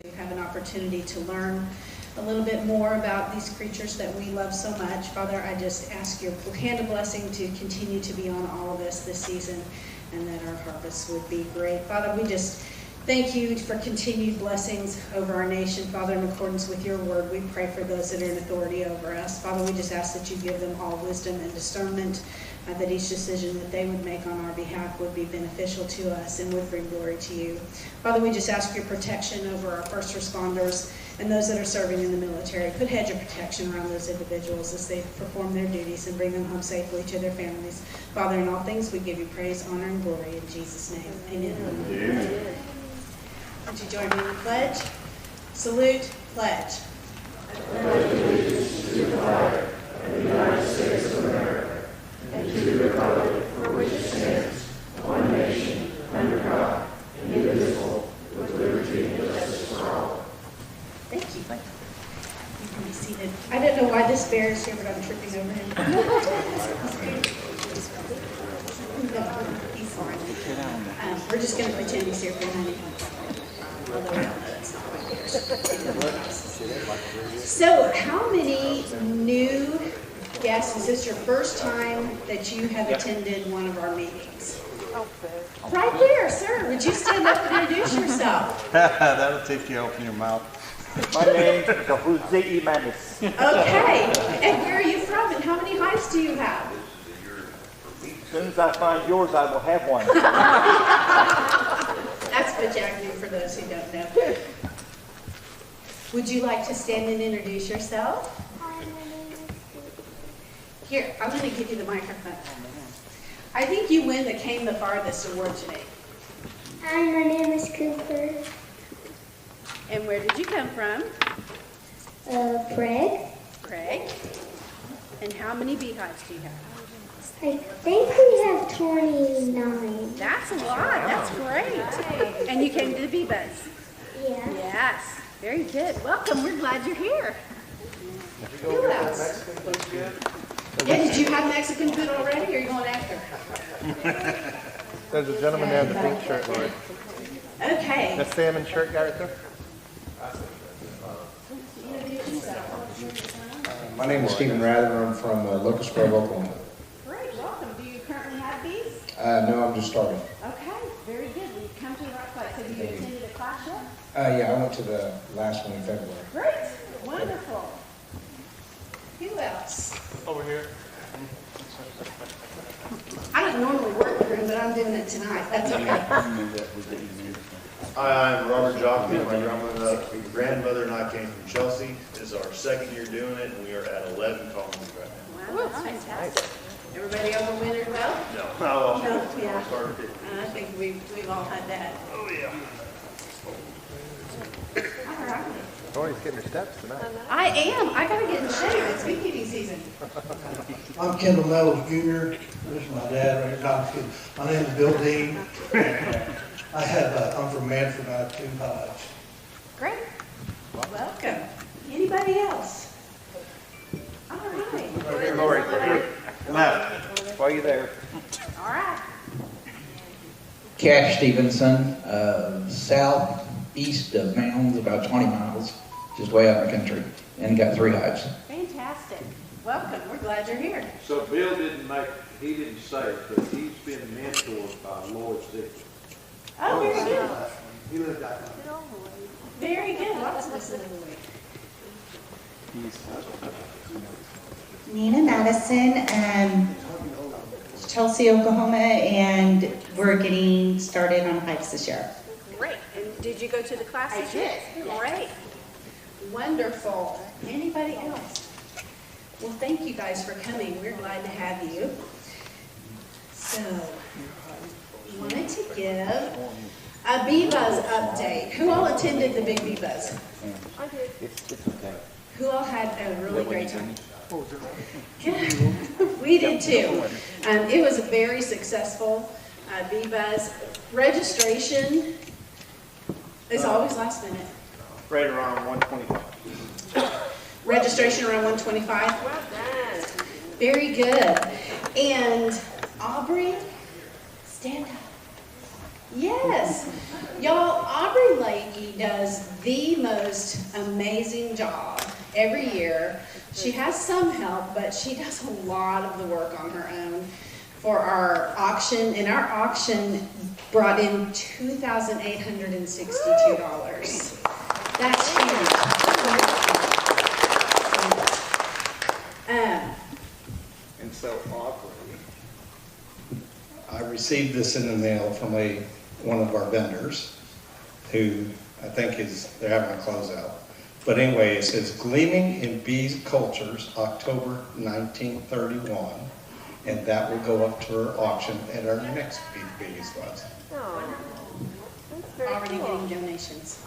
have an opportunity to learn a little bit more about these creatures that we love so much. Father, I just ask your hand of blessing to continue to be on all of us this season, and that our harvest would be great. Father, we just thank you for continued blessings over our nation. Father, in accordance with your word, we pray for those that are in authority over us. Father, we just ask that you give them all wisdom and discernment, that each decision that they would make on our behalf would be beneficial to us and would bring glory to you. Father, we just ask your protection over our first responders and those that are serving in the military. Put hedge of protection around those individuals as they perform their duties and bring them home safely to their families. Father, in all things we give you praise, honor, and glory in Jesus' name. Amen. Amen. Would you join me in the pledge? Salute, pledge. I pledge allegiance to the flag of the United States of America and to the republic for which it stands, one nation, under God, indivisible, with liberty and justice for all. Thank you. You can be seated. I don't know why this bear is here, but I'm tripping over him. No, he's fine. We're just going to pretend he's here for a minute. Although we all know that's not quite here. So, how many new guests? Is this your first time that you have attended one of our meetings? Right there, sir. Would you stand up and introduce yourself? That'll take you open your mouth. My name is Jose Imanes. Okay. And where are you from? And how many hives do you have? As soon as I find yours, I will have one. That's Bajagnu for those who don't know. Would you like to stand and introduce yourself? Hi, my name is Susan. Here, I'm going to give you the microphone. I think you win the Came the Farthest award today. Hi, my name is Cooper. And where did you come from? Craig. Craig. And how many beehives do you have? I think we have 29. That's a lot. That's great. And you came to the Bee Buzz? Yeah. Yes. Very good. Welcome. We're glad you're here. Who else? Yeah, did you have Mexican food already, or are you going after? There's a gentleman there in the pink shirt, Lori. Okay. The salmon shirt guy right there. My name is Stephen Rather. I'm from Locust Grove, Oklahoma. Great. Welcome. Do you currently have bees? No, I'm just starting. Okay. Very good. We've come to the right place. Have you attended a class yet? Yeah, I went to the last one in February. Great. Wonderful. Who else? Over here. I don't normally work with him, but I'm doing it tonight. That's okay. Hi, I'm Robert Jockman. My grandmother and I came from Chelsea. This is our second year doing it, and we are at 11 colonies right now. Wow, that's fantastic. Everybody over wintered well? No. No, yeah. I think we've all had that. Oh, yeah. All right. Lori's getting her steps tonight. I am. I gotta get in shape. It's bee keeping season. I'm Kendall Mellows Jr. This is my dad. My name is Bill Dean. I'm from Manford. I have 2 hives. Great. Welcome. Anybody else? All right. Hey, Lori, left. While you're there. All right. Cash Stevenson, southeast of Mounds, about 20 miles, just way out in the country, and got 3 hives. Fantastic. Welcome. We're glad you're here. So Bill he didn't say it, but he's been mentored by Lloyd Ziegler. Oh, very good. He lived out there. Very good. Lots of us in the week. Nina Madison, Chelsea, Oklahoma, and we're getting started on hives this year. Great. And did you go to the class? I did. Great. Wonderful. Anybody else? Well, thank you guys for coming. We're glad to have you. So, we wanted to give a Bee Buzz update. Who all attended the big Bee Buzz? I did. It's okay. Who all had a really great time? We did too. It was a very successful Bee Buzz. Registration is always last minute. Right around 125. Registration around 125. Well done. Very good. And Aubrey, stand up. Yes. Y'all, Aubrey Leahy does the most amazing job every year. She has some help, but she does a lot of the work on her own for our auction, and our auction brought in $2,862. That's huge. And so Aubrey, I received this in the mail from one of our vendors, who I think they're having a closeout. But anyway, it says Gleaming in Bees Cultures, October 1931, and that will go up to our auction at our next Bees Buzz. Already getting donations.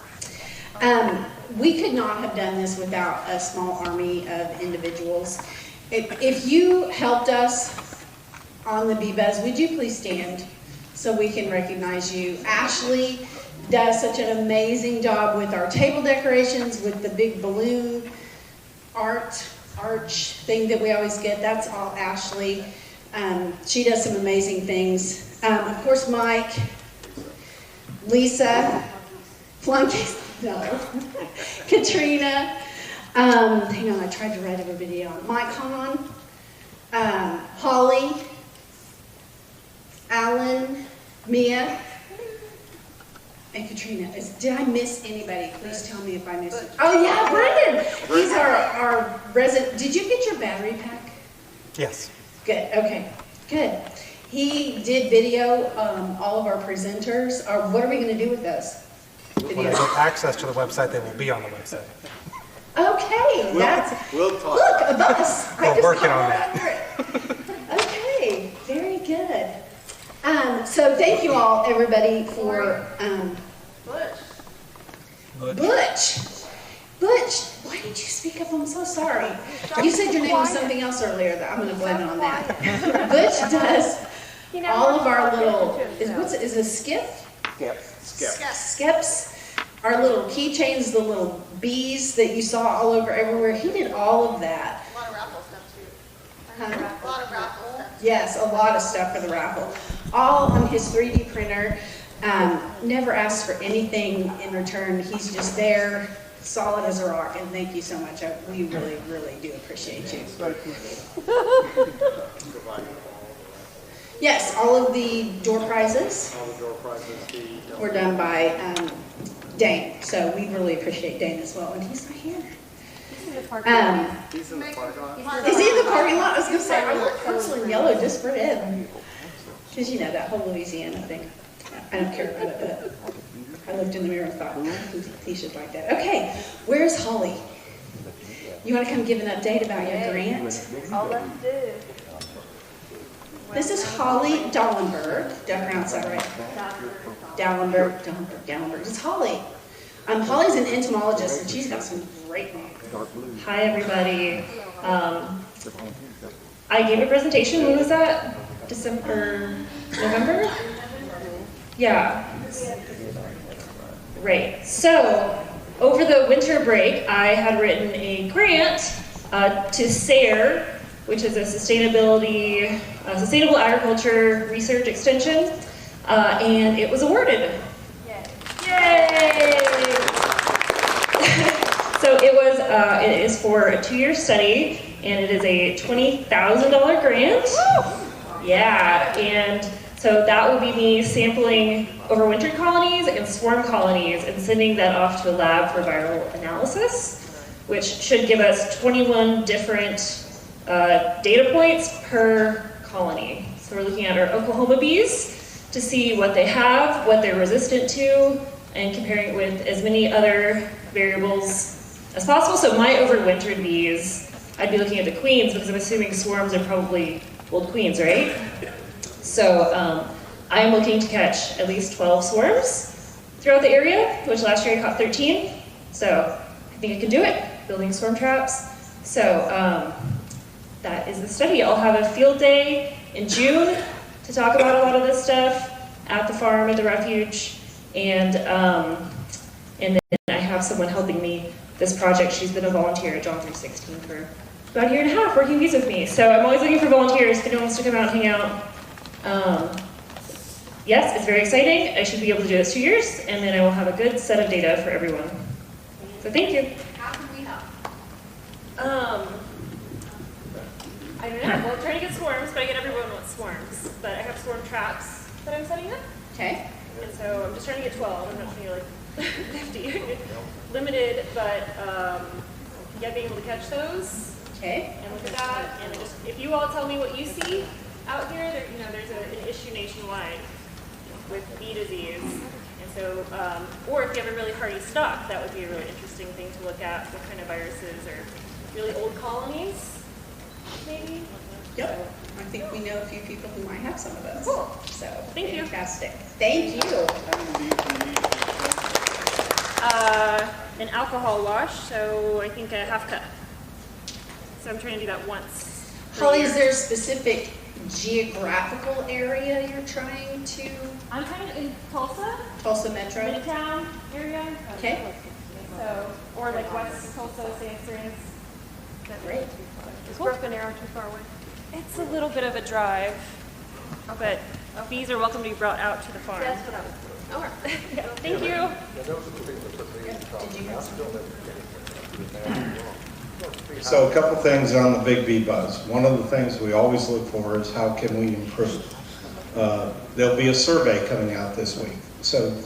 We could not have done this without a small army of individuals. If you helped us on the Bee Buzz, would you please stand so we can recognize you? Ashley does such an amazing job with our table decorations, with the big balloon arch thing that we always get. That's all Ashley. She does some amazing things. Of course, Mike, Lisa, Flunkies, no, Katrina. Hang on, I tried to write everybody down. Mike Hahn, Holly, Alan, Mia, and Katrina. Did I miss anybody? Please tell me if I missed it. Oh yeah, Brendan. He's our resident. Did you get your battery pack? Yes. Good, okay, good. He did video all of our presenters. What are we gonna do with those? When I get access to the website, they will be on the website. Okay, we'll talk. Look, a bus. We're working on that. Okay, very good. So thank you all, everybody, for, Butch, why did you speak up? I'm so sorry. You said your name was something else earlier, that I'm gonna blame it on that. Butch does all of our little, is it skiff? Skips. Our little keychains, the little bees that you saw all over everywhere. He did all of that. A lot of raffle stuff too. Huh? A lot of raffle stuff. Yes, a lot of stuff for the raffle. All on his 3D printer. Never asks for anything in return. He's just there, solid as a rock, and thank you so much. We really, really do appreciate you. Yes, all of the door prizes were done by Dane, so we really appreciate Dane as well, and he's not here. He's in the parking lot. Is he in the parking lot? I was going to say, I look purple and yellow just for him. Because you know, that whole Louisiana thing. I don't care about it, but I looked in the mirror and thought, he should like that. Okay, where's Holly? You want to come give an update about your grant? All let's do. This is Holly Dallenberg. Did I pronounce that right? Dallenberg. It's Holly. Holly's an entomologist, and she's got some great knowledge. Hi, everybody. I gave a presentation. When was that? November? Yeah. Right. So, over the winter break, I had written a grant to SARE, which is a sustainable agriculture research extension, and it was awarded. Yay! So it is for a 2-year study, and it is a $20,000 grant. Yeah, and so that will be me sampling overwintered colonies and swarm colonies and sending that off to a lab for viral analysis, which should give us 21 different data points per colony. So we're looking at our Oklahoma bees to see what they have, what they're resistant to, and comparing it with as many other variables as possible. So my overwintered bees, I'd be looking at the queens because I'm assuming swarms are probably old queens, right? So I'm looking to catch at least 12 swarms throughout the area, which last year I caught 13. So I think I can do it, building swarm traps. So that is the study. I'll have a field day in June to talk about a lot of this stuff at the farm, at the refuge, and then I have someone helping me this project. She's been a volunteer at John 316 for about a year and a half working bees with me. So I'm always looking for volunteers if anyone wants to come out and hang out. yes, it's very exciting. I should be able to do this 2 years, and then I will have a good set of data for everyone. So thank you. How can we help? I don't know. Well, I'm trying to get swarms, but I get everyone wants swarms. But I have swarm traps that I'm setting up. Okay. And so I'm just trying to get 12. I'm not trying to get like 50. Limited, but yeah, being able to catch those. Okay. And look at that. And just, if you all tell me what you see out here, there, you know, there's an issue nationwide with bee disease. And so, or if you have a really hardy stock, that would be a really interesting thing to look at. What kind of viruses or really old colonies, maybe? Yep. I think we know a few people who might have some of those. Cool. So Thank you. fantastic. Thank you. An alcohol wash, so I think a half cup. So I'm trying to do that once. Holly, is there a specific geographical area you're trying to? I'm kind of in Tulsa. Tulsa Metro? Midtown area. Okay. So, or like West Tulsa, St. Anthony's. Great. Is Broken Arrow too far away? It's a little bit of a drive, but bees are welcome to be brought out to the farm. That's what I was doing. Oh, yeah, thank you. So a couple things on the Big Bee Buzz. One of the things we always look for is how can we improve. There'll be a survey coming out this week. So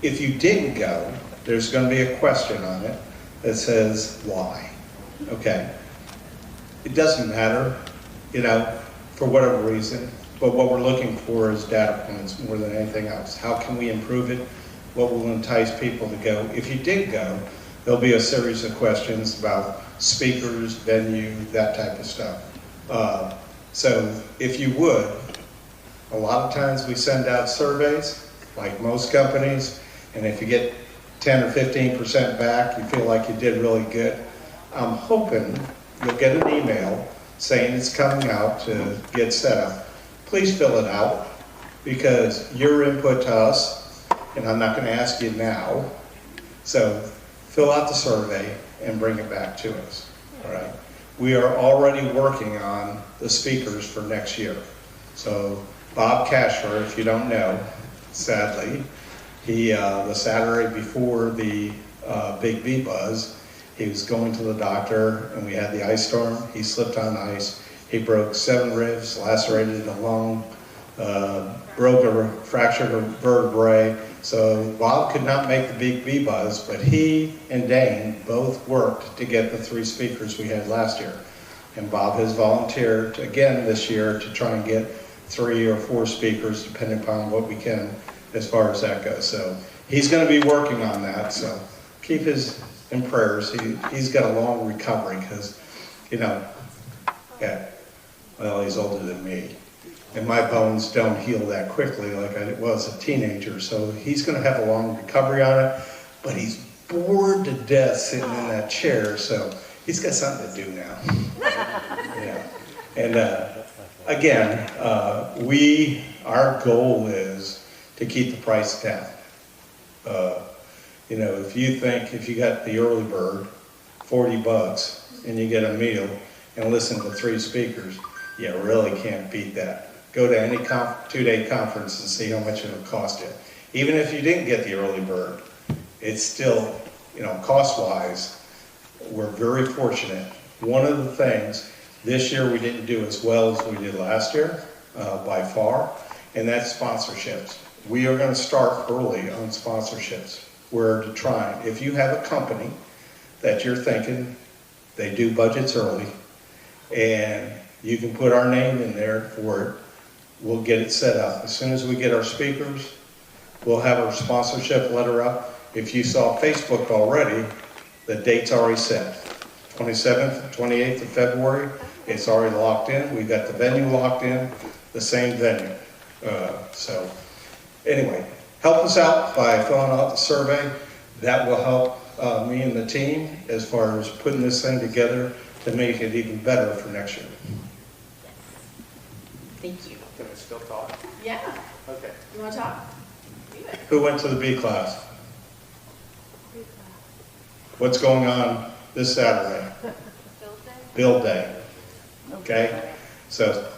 if you didn't go, there's going to be a question on it that says why. Okay. It doesn't matter, you know, for whatever reason, but what we're looking for is data points more than anything else. How can we improve it? What will entice people to go? If you did go, there'll be a series of questions about speakers, venue, that type of stuff. So if you would, a lot of times we send out surveys, like most companies, and if you get 10 or 15% back, you feel like you did really good. I'm hoping you'll get an email saying it's coming out to get set up. Please fill it out, because your input to us, and I'm not going to ask you now, so fill out the survey and bring it back to us. All right. We are already working on the speakers for next year. So Bob Cashler, if you don't know, sadly, he the Saturday before the Big Bee Buzz, he was going to the doctor, and we had the ice storm. He slipped on ice. He broke 7 ribs, lacerated a lung, fractured a vertebrae. So Bob could not make the Big Bee Buzz, but he and Dane both worked to get the 3 speakers we had last year. And Bob has volunteered again this year to try and get 3 or 4 speakers, depending upon what we can as far as that goes. So he's going to be working on that. So keep his in prayers. He's got a long recovery because, you know, yeah, well, he's older than me. And my bones don't heal that quickly like I was a teenager. So he's going to have a long recovery on it, but he's bored to death sitting in that chair. So he's got something to do now. Yeah. And again, our goal is to keep the price down. You know, if you got the early bird, $40, and you get a meal and listen to 3 speakers, you really can't beat that. Go to any 2-day conference and see how much it'll cost you. Even if you didn't get the early bird, it's still, you know, cost-wise, we're very fortunate. One of the things, this year we didn't do as well as we did last year, by far, and that's sponsorships. We are going to start early on sponsorships. We're to try. If you have a company that you're thinking, they do budgets early, and you can put our name in there for it, we'll get it set up. As soon as we get our speakers, we'll have our sponsorship letter up. If you saw Facebook already, the date's already set. 27th, 28th of February, it's already locked in. We've got the venue locked in, the same venue. So anyway, help us out by filling out the survey. That will help me and the team as far as putting this thing together to make it even better for next year. Thank you. Can we still talk? Yeah. Okay. You want to talk? Who went to the B class? What's going on this Saturday? Build Day. Okay? So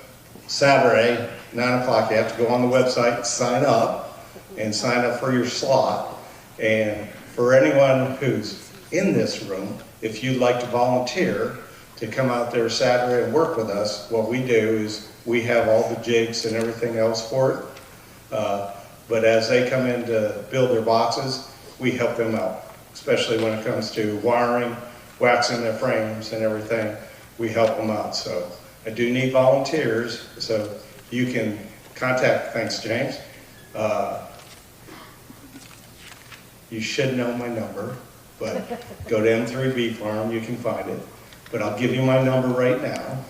Saturday, 9 o'clock. You have to go on the website, sign up, and sign up for your slot. And for anyone who's in this room, if you'd like to volunteer to come out there Saturday and work with us, what we do is we have all the jigs and everything else for it. But as they come in to build their boxes, we help them out, especially when it comes to wiring, waxing their frames and everything. We help them out. So I do need volunteers, so you can contact, thanks James. You should know my number, but go to M3B Farm, you can find it. But I'll give you my number right now.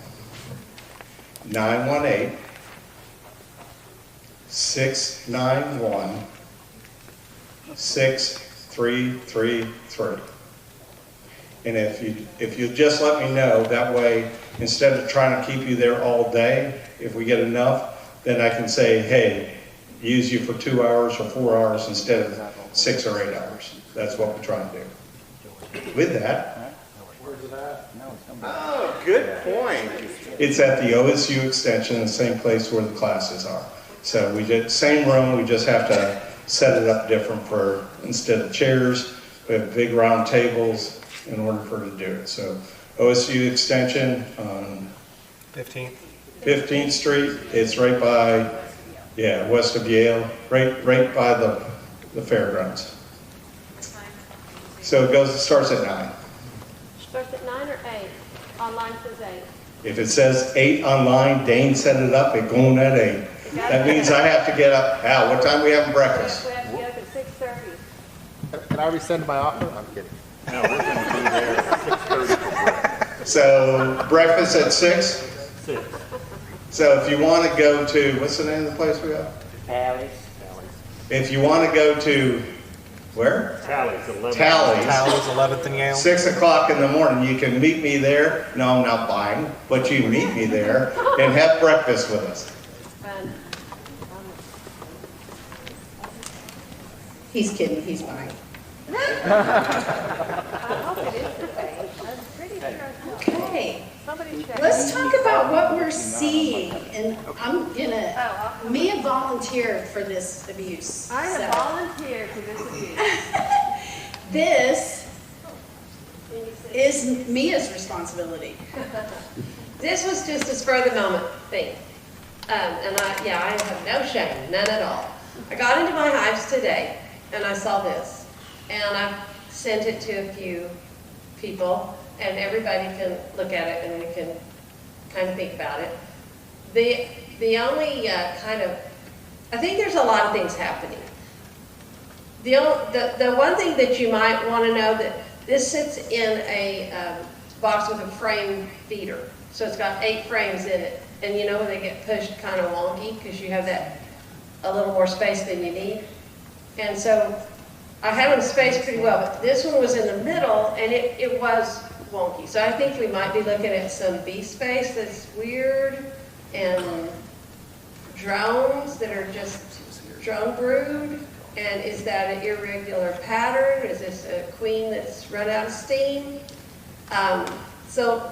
918-691-6333. And if you just let me know, that way, instead of trying to keep you there all day, if we get enough, then I can say, hey, use you for 2 hours or 4 hours instead of 6 or 8 hours. That's what we're trying to do. With that, Where's it at? Oh, good point. it's at the OSU extension, the same place where the classes are. So we did same room, we just have to set it up different for, instead of chairs, we have big round tables in order for her to do it. So OSU extension on 15th Street, it's right by, west of Yale, right by the fairgrounds. So it starts at 9. Starts at 9 or 8? Online says 8. If it says 8 online, Dane set it up, it's going at 8. That means I have to get up. Al, what time we having breakfast? We have to get up at 6:30. Can I rescind my offer? I'm kidding. No, we're going to be there at 6:30 for breakfast. So breakfast at 6? 6. So if you want to go to, what's the name of the place we got? Tallies. If you want to go to, where? Tallies, 11. Tallies. Tallies, 11th and Yale. 6 o'clock in the morning, you can meet me there. No, I'm not buying, but you meet me there and have breakfast with us. Fun. He's kidding, he's fine. I hope it is the same. I'm pretty sure it's not. Okay, Somebody check. let's talk about what we're seeing, and I'm gonna, Mia volunteered for this abuse. I have so. volunteered for this abuse. This is Mia's responsibility. This was just a spur of the moment thing. And I have no shame, none at all. I got into my hives today and I saw this. And I sent it to a few people and everybody can look at it and we can kind of think about it. The only I think there's a lot of things happening. The one thing that you might want to know that this sits in a box with a frame feeder. So it's got 8 frames in it. And you know when they get pushed kind of wonky because you have a little more space than you need. And so I had them spaced pretty well, but this one was in the middle and it was wonky. So I think we might be looking at some bee space that's weird and drones that are just drone brood. And is that an irregular pattern? Is this a queen that's run out of steam? So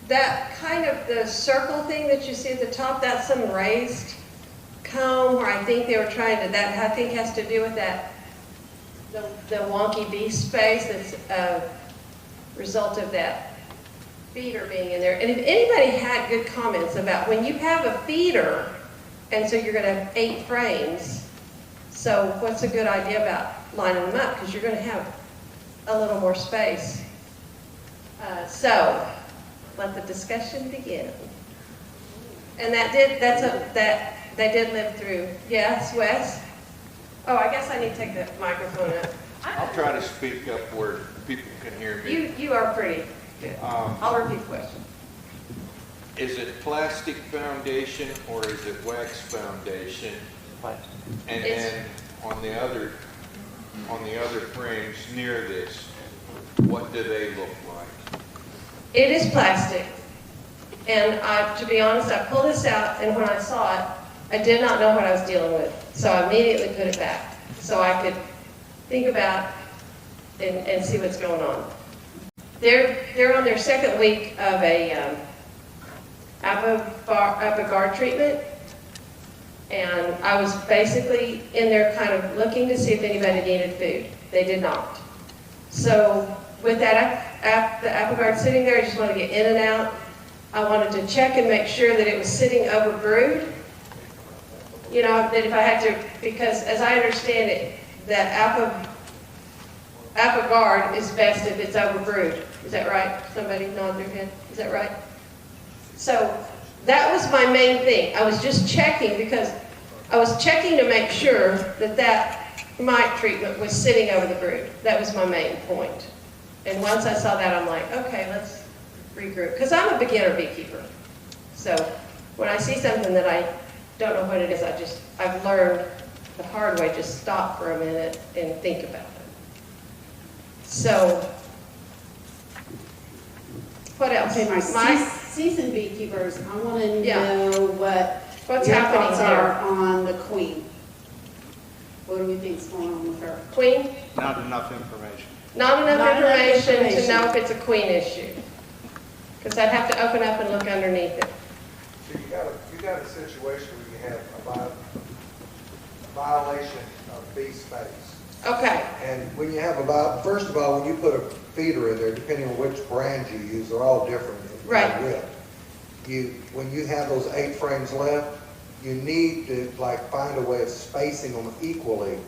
that kind of the circle thing that you see at the top, that's some raised comb where I think they were trying to, that I think has to do with that, the wonky bee space that's a result of that feeder being in there. And if anybody had good comments about when you have a feeder, and so you're going to have 8 frames, so what's a good idea about lining them up? Because you're going to have a little more space. So let the discussion begin. And they did live through. Yes, Wes? Oh, I guess I need to take the microphone up. I'll try to speak up where people can hear me. You are pretty good. I'll repeat the question. Is it plastic foundation or is it wax foundation? Plastic. And then on the other frames near this, what do they look like? It is plastic. And to be honest, I pulled this out, and when I saw it, I did not know what I was dealing with. So I immediately put it back so I could think about and see what's going on. They're on their 2nd week of a Apogard treatment, And I was basically in there kind of looking to see if anybody needed food. They did not. So with that the apple garden sitting there, I just wanted to get in and out. I wanted to check and make sure that it was sitting over brood. You know, that if I had to, because as I understand it, that apple guard is best if it's over brood. Is that right? Somebody nod their head. Is that right? So that was my main thing. I was just checking because I was checking to make sure that that mite treatment was sitting over the brood. That was my main point. And once I saw that, I'm like, okay, let's regroup. Because I'm a beginner beekeeper. So when I see something that I don't know what it is, I've learned the hard way, just stop for a minute and think about it. So, what else? Okay, my seasoned beekeepers, I want to Yeah. know What's your happening thoughts here? are on the queen. What do we think's going on with her? Queen? Not enough information. Not enough Not enough information to information. know if it's a queen issue. Because I'd have to open up and look underneath it. So you got a situation where you have a violation of bee space. Okay. And when you have first of all, when you put a feeder in there, depending on which brand you use, they're all different. Right. When you have those 8 frames left, you need to find a way of spacing them equally.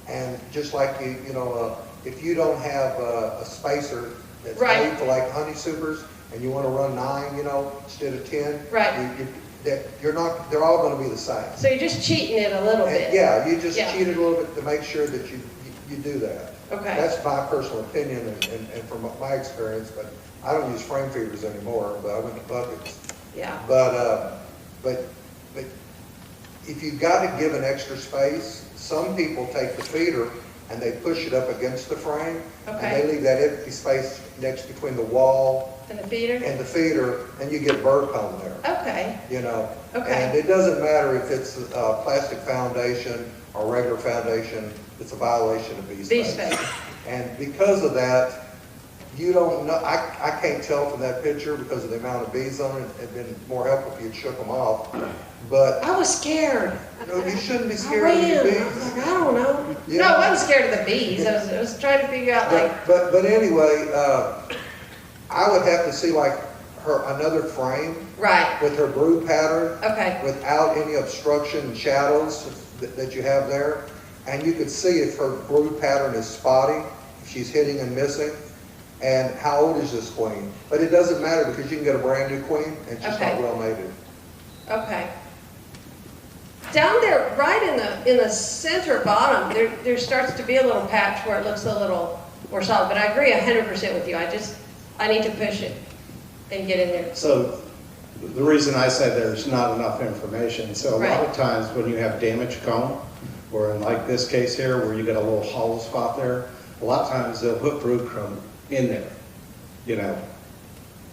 And just like if you don't have a spacer that's Right. made for honey supers, and you want to run 9, instead of 10, Right. they're all going to be the same. So you're just cheating it a little bit. Yeah, you just Yeah. cheat it a little bit to make sure that you do that. Okay. That's my personal opinion and from my experience, but I don't use frame feeders anymore, but I went to buckets. Yeah. But if you've got to give an extra space, some people take the feeder and they push it up against the frame. Okay. And they leave that empty space next between the wall And the feeder? and the feeder, and you get bird comb there. Okay. Okay. And it doesn't matter if it's a plastic foundation or regular foundation, it's a violation of bee space. Bee space. And because of that, you don't know, I can't tell from that picture because of the amount of bees on it. It'd been more helpful if you'd shook them off. But I was scared. you shouldn't be I scared of the ran. bees. I was like, I don't know. Yeah. No, I wasn't scared of the bees. I was trying to figure out But anyway, I would have to see another frame Right. with her brood pattern. Okay. Without any obstruction and shadows that you have there. And you could see if her brood pattern is spotty, if she's hitting and missing, and how old is this queen. But it doesn't matter because you can get a brand new queen and she's Okay. not well mated. Okay. Down there, right in the center bottom, there starts to be a little patch where it looks a little more solid. But I agree 100% with you. I need to push it and get in there. So the reason I say there's not enough information, so a lot of times when you have damaged comb, or in like this case here where you got a little hollow spot there, a lot of times they'll put brood crumb in there.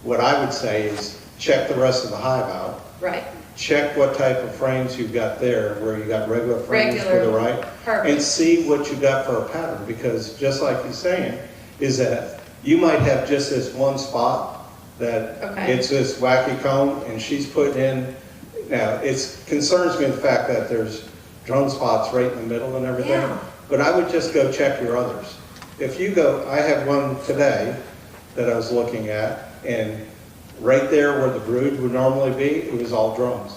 What I would say is check the rest of the hive out. Right. Check what type of frames you've got there, where you got regular frames for the right, Perfect. and see what you got for a pattern, because just like you're saying, is that you might have just this one spot that it's this wacky comb, and she's putting in, now it concerns me the fact that there's drone spots right in the middle and everything, Yeah. but I would just go check your others. If you go, I have one today that I was looking at, and right there where the brood would normally be, it was all drones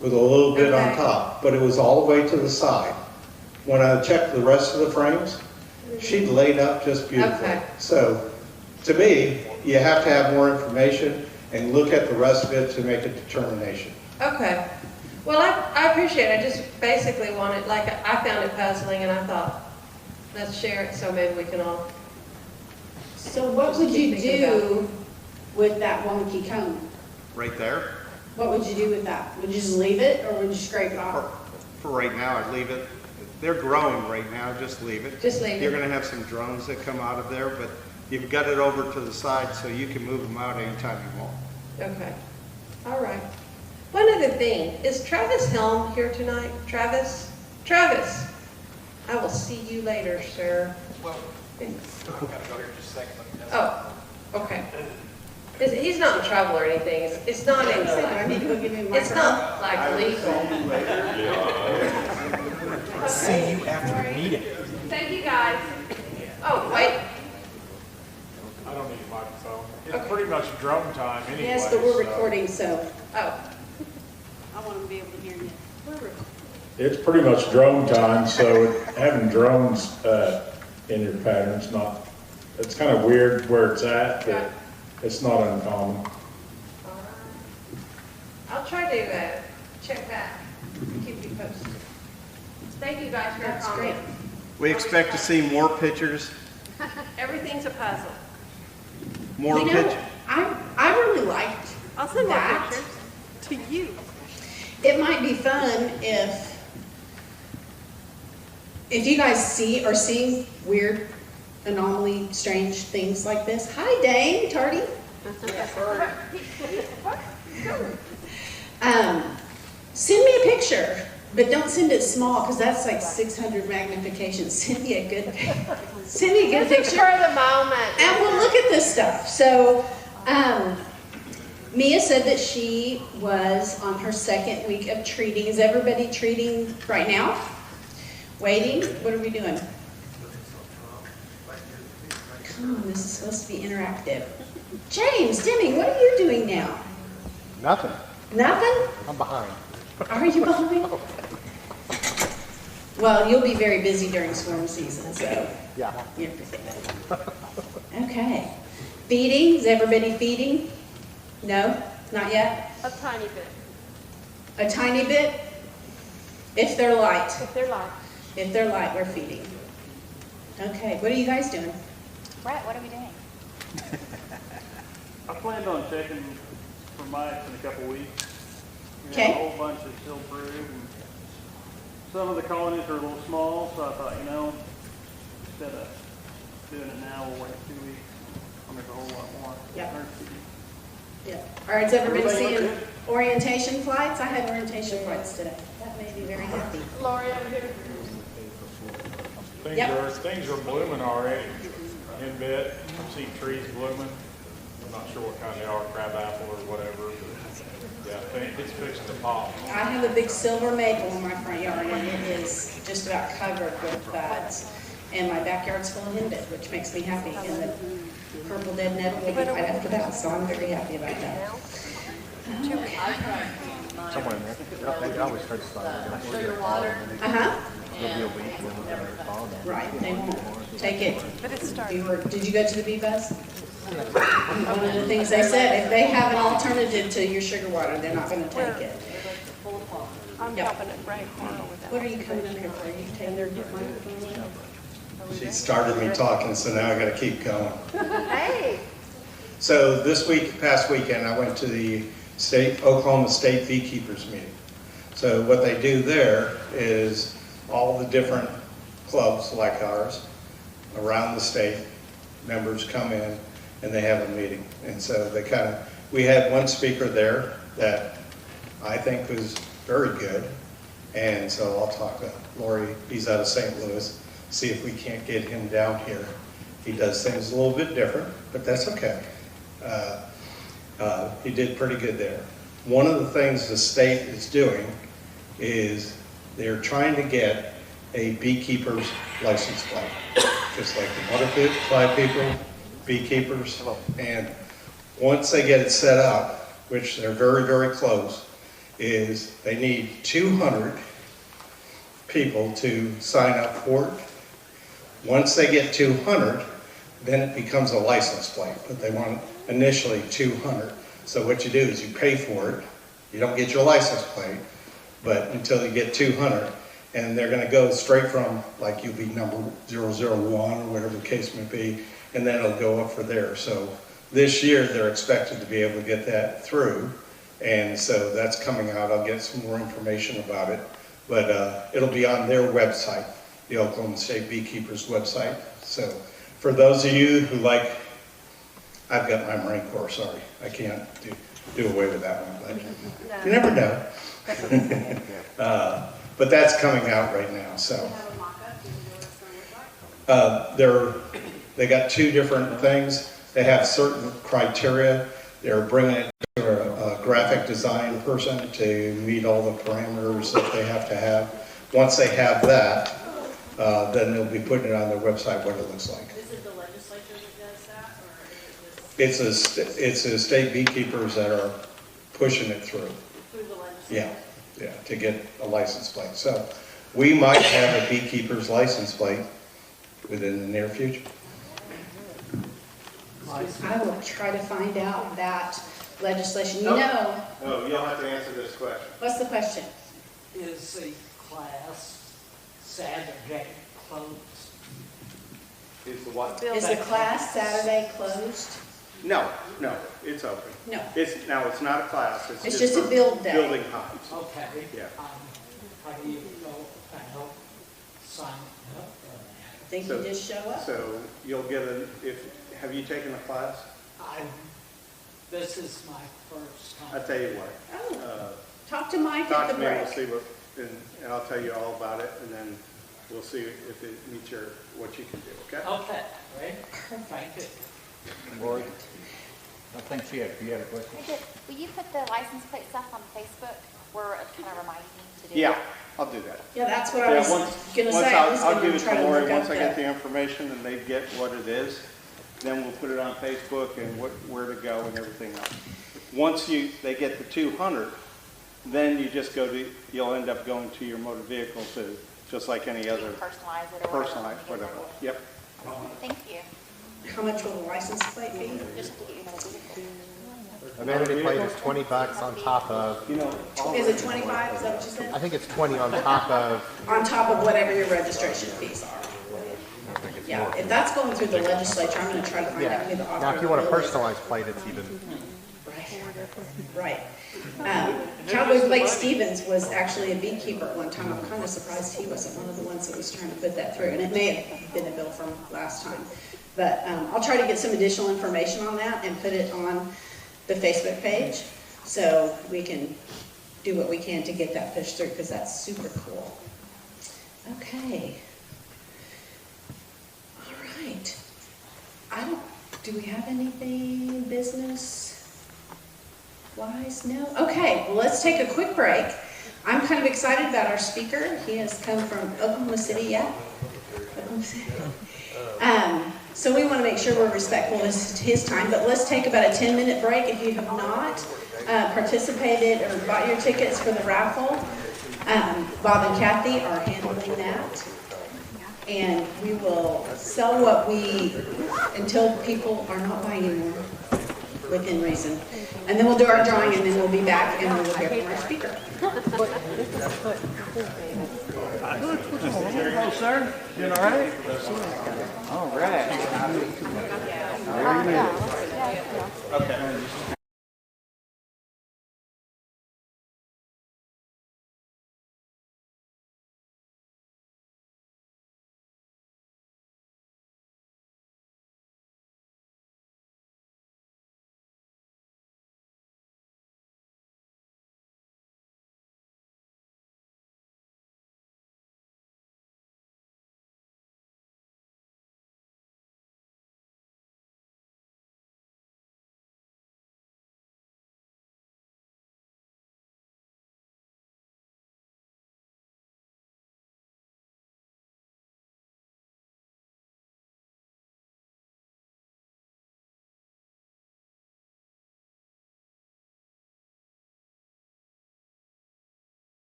with a little bit on top, but it was all the way to the side. When I checked the rest of the frames, she'd laid up just beautifully. Okay. So to me, you have to have more information and look at the rest of it to make a determination. Okay. Well, I appreciate it. I just basically wanted, I found it puzzling and I thought, let's share it so maybe we can all. So what would you do with that wonky comb? Right there. What would you do with that? Would you just leave it, or would you scrape it off? For right now, I'd leave it. They're growing right now, just leave it. Just leave it. You're gonna have some drones that come out of there, but you've got it over to the side so you can move them out anytime you want. Okay. All right. One other thing, is Travis Helm here tonight? Travis? Travis, I will see you later, sir. Well, I've got to go here in just a second. Oh, okay. He's not in trouble or anything. It's not in, I need to go give him my. it's not like legal. See you after the meeting. Thank you, guys. Oh, wait. I don't need a microphone. It's pretty much drone time anyway. Yes, but we're recording, so Oh, I want to be able to hear you. We're recording. It's pretty much drone time, so having drones in your pattern's not, it's kind of weird where it's at, but it's not uncommon. I'll try to check that, keep you posted. Thank you guys for your That's great. comments. We expect to see more pictures, Everything's a puzzle. more You know, pictures. I really liked I'll send more that. pictures to you. It might be fun if you guys are seeing weird, anomaly, strange things like this. Hi, Dane, Tardy. Send me a picture, but don't send it small because that's like 600 magnification. Send me a good picture. For the moment. And we'll look at this stuff. So, Mia said that she was on her second week of treating. Is everybody treating right now? Waiting? What are we doing? Come on, this is supposed to be interactive. James, Deming, what are you doing now? Nothing. Nothing? I'm behind. Are you behind? Well, you'll be very busy during swarm season, so. Yeah. You're busy. Okay. Feeding? Is everybody feeding? No? Not yet? A tiny bit. A tiny bit? If they're light. If they're light. If they're light, we're feeding. Okay, what are you guys doing? Brett, what are we doing? I planned on checking for mites in a couple weeks. We Okay. have a whole bunch that's still brewed, and some of the colonies are a little small, so I thought, instead of doing it now, we'll wait 2 weeks. I'll make a whole lot more. Yeah. Nurse feed. Yeah. All right, is everybody Everybody seeing look good? orientation flights? I had orientation flights today. That made me very happy. Lori over here. Things are blooming already in bed. I've seen trees blooming. I'm not sure what kind they are, crab apple or whatever. Yeah, I think it's fixing to pop. I have a big silver maple in my front yard, and it is just about covered with buds. And my backyard's full of henbit, which makes me happy. And the purple dead nettle will be right after that, so I'm very happy about that. Somewhere in there. I always try to slide. Sugar water. Uh-huh. There'll be a week when they're fall down. Right, they won't take it. But it's starting. Did you go to the bee bus? One of the things they said, if they have an alternative to your sugar water, they're not gonna take it. I'm Yeah. helping it right now with that. What are you coming up here for? Are you taking their microphone? She started me talking, so now I gotta keep going. Hey. So this past weekend, I went to the Oklahoma State Beekeepers Meeting. So what they do there is all the different clubs like ours around the state, members come in and they have a meeting. And so we had one speaker there that I think was very good. And so I'll talk to Lori, he's out of St. Louis, see if we can't get him down here. He does things a little bit different, but that's okay. He did pretty good there. One of the things the state is doing is they're trying to get a beekeeper's license plate, just like the butterfly people, beekeepers. And once they get it set up, which they're very, very close, is they need 200 people to sign up for it. Once they get 200, then it becomes a license plate, but they want initially 200. So what you do is you pay for it, you don't get your license plate, but until you get 200, and they're gonna go straight from, like you'll be number 001 or whatever the case may be, and then it'll go up for there. So this year, they're expected to be able to get that through, and so that's coming out. I'll get some more information about it, but it'll be on their website, the Oklahoma State Beekeepers website. So for those of you who like, I've got my Marine Corps, sorry, I can't do away with that one, but you never know. But that's coming out right now, so. They got two different things. They have certain criteria They're bringing it to a graphic design person to meet all the parameters that they have to have. Once they have that, then they'll be putting it on their website what it looks like. Is it the legislature that does that, or is it just? It's the state beekeepers that are pushing it through. Through the legislature? Yeah, to get a license plate. So we might have a beekeeper's license plate within the near future. I will try to find out that legislation. You Nope. know, Oh, you'll have to answer this question. what's the question? Is the class Saturday closed? Is the what? Is the class Saturday closed? No, it's open. No. It's not a class. It's just a for build day. Building hives. Okay. Yeah. How do you go about signing up for that? I think you just show up. So you'll get have you taken a class? This is my first time. I'll tell you what. Oh, talk to Mike Talk at to the me, we'll break. see and I'll tell you all about it, and then we'll see if it meets what you can do, okay? Okay, great. Thank you. Lori, I think you had a question. Will you put the license plate stuff on Facebook where it kind of reminds me to do Yeah, it? I'll do that. Yeah, that's what I was gonna Once say. I was I'll gonna give it try to to Lori, look once up I get the. the information and they get what it is, then we'll put it on Facebook and where to go and everything else. Once they get the 200, then you'll end up going to your motor vehicle too, just like any other. Personalize it or whatever. Personalized, whatever. Yep. Thank you. How much will the license plate be? Just have to get your motor vehicle. A vanity plate is $20 on top of, Is it 25? Is that what you said? I think it's 20 on top of, On top of whatever your registration fees are. Yeah, if that's going through the legislature, I'm gonna try to find out who the author. now if you want a of the bill is. personalized plate, it's even, Right. Cowboy Blake Stevens was actually a beekeeper at one time. I'm kind of surprised he wasn't one of the ones that was trying to put that through. And it may have been a bill from last time. But I'll try to get some additional information on that and put it on the Facebook page so we can do what we can to get that pushed through, because that's super cool. Okay. All right. Do we have anything business wise? No? Okay, well, let's take a quick break. I'm kind of excited about our speaker. He has come from Oklahoma City, yeah? Oklahoma City. So we want to make sure we're respectful of his time, but let's take about a 10-minute break. If you have not participated or bought your tickets for the raffle, Bob and Kathy are handling that. And we will sell until people are not buying anymore, within reason. And then we'll do our drawing, and then we'll be back and we'll hear from our speaker. Hello, sir. Doing all right? All right. Okay.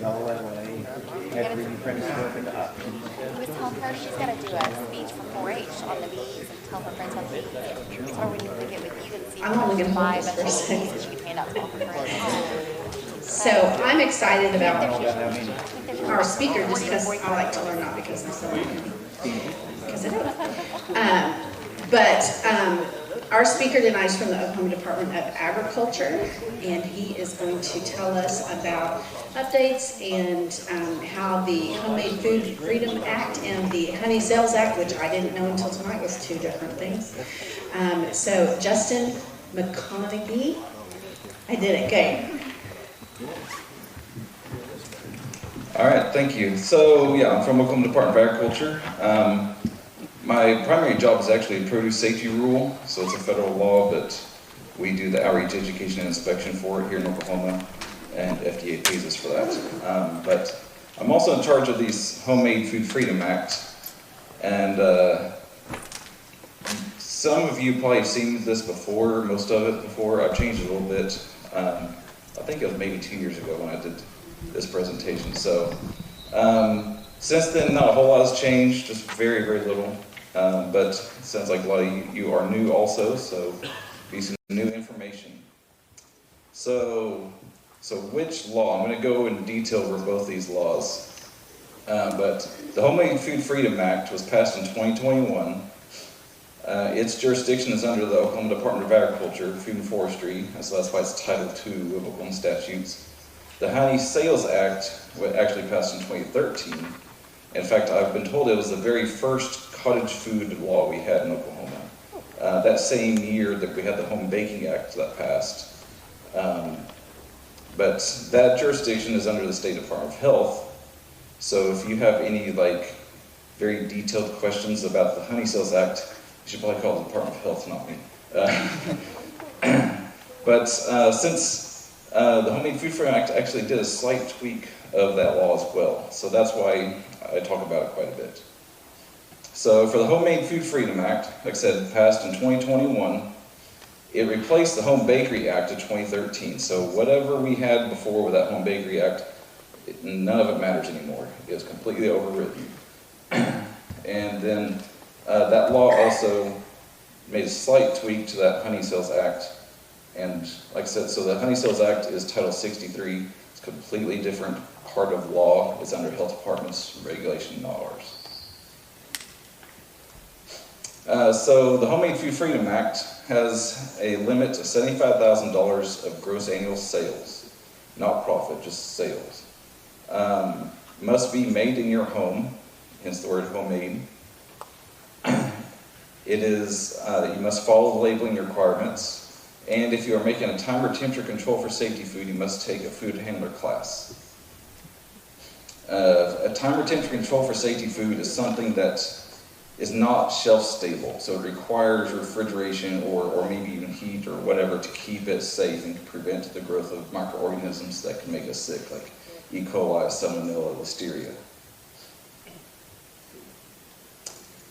go away. Every friend is working up. We was telling her she's got to do a speech for 4-H on the bees and tell her friends about the bees. So we need to get with you and see I'm only if gonna buy hold a this bunch for a of bees that she can hand out to all her friends. So I'm excited about our speaker just because I like to learn, not because I'm so because our speaker tonight is from the Oklahoma Department of Agriculture, and he is going to tell us about updates and how the Homemade Food Freedom Act and the Honey Sales Act, which I didn't know until tonight was two different things. So Justin McConaghy, I did it, okay. All right, thank you. So yeah, I'm from Oklahoma Department of Agriculture. My primary job is actually a produce safety rule, so it's a federal law, but we do the outreach, education, and inspection for it here in Oklahoma, and FDA pays us for that. But I'm also in charge of these Homemade Food Freedom Act, and some of you probably have seen this before, most of it before. I've changed it a little bit. I think it was maybe 2 years ago when I did this presentation. So since then, not a whole lot has changed, just very, very little. But it sounds like a lot of you are new also, so be some new information. So which law? I'm going to go in detail over both these laws. But the Homemade Food Freedom Act was passed in 2021. Its jurisdiction is under the Oklahoma Department of Agriculture, Food and Forestry, so that's why it's Title II of Oklahoma statutes. The Honey Sales Act actually passed in 2013. In fact, I've been told it was the very first cottage food law we had in Oklahoma. That same year that we had the Home Baking Act that passed. But that jurisdiction is under the State Department of Health. So if you have any very detailed questions about the Honey Sales Act, you should probably call the Department of Health, not me. But since the Homemade Food Freedom Act actually did a slight tweak of that law as well, so that's why I talk about it quite a bit. So for the Homemade Food Freedom Act, like I said, passed in 2021, it replaced the Home Bakery Act of 2013. So whatever we had before with that Home Bakery Act, none of it matters anymore. It was completely overridden. And then that law also made a slight tweak to that Honey Sales Act. And like I said, so the Honey Sales Act is Title 63. It's a completely different part of law. It's under health department's regulation, not ours. So the Homemade Food Freedom Act has a limit of $75,000 of gross annual sales, not profit, just sales. Must be made in your home, hence the word homemade. It is, you must follow the labeling requirements. And if you are making a time or temperature control for safety food, you must take a food handler class. A time or temperature control for safety food is something that is not shelf stable. So it requires refrigeration or maybe even heat or whatever to keep it safe and prevent the growth of microorganisms that can make us sick, like E. coli, Salmonella, Listeria.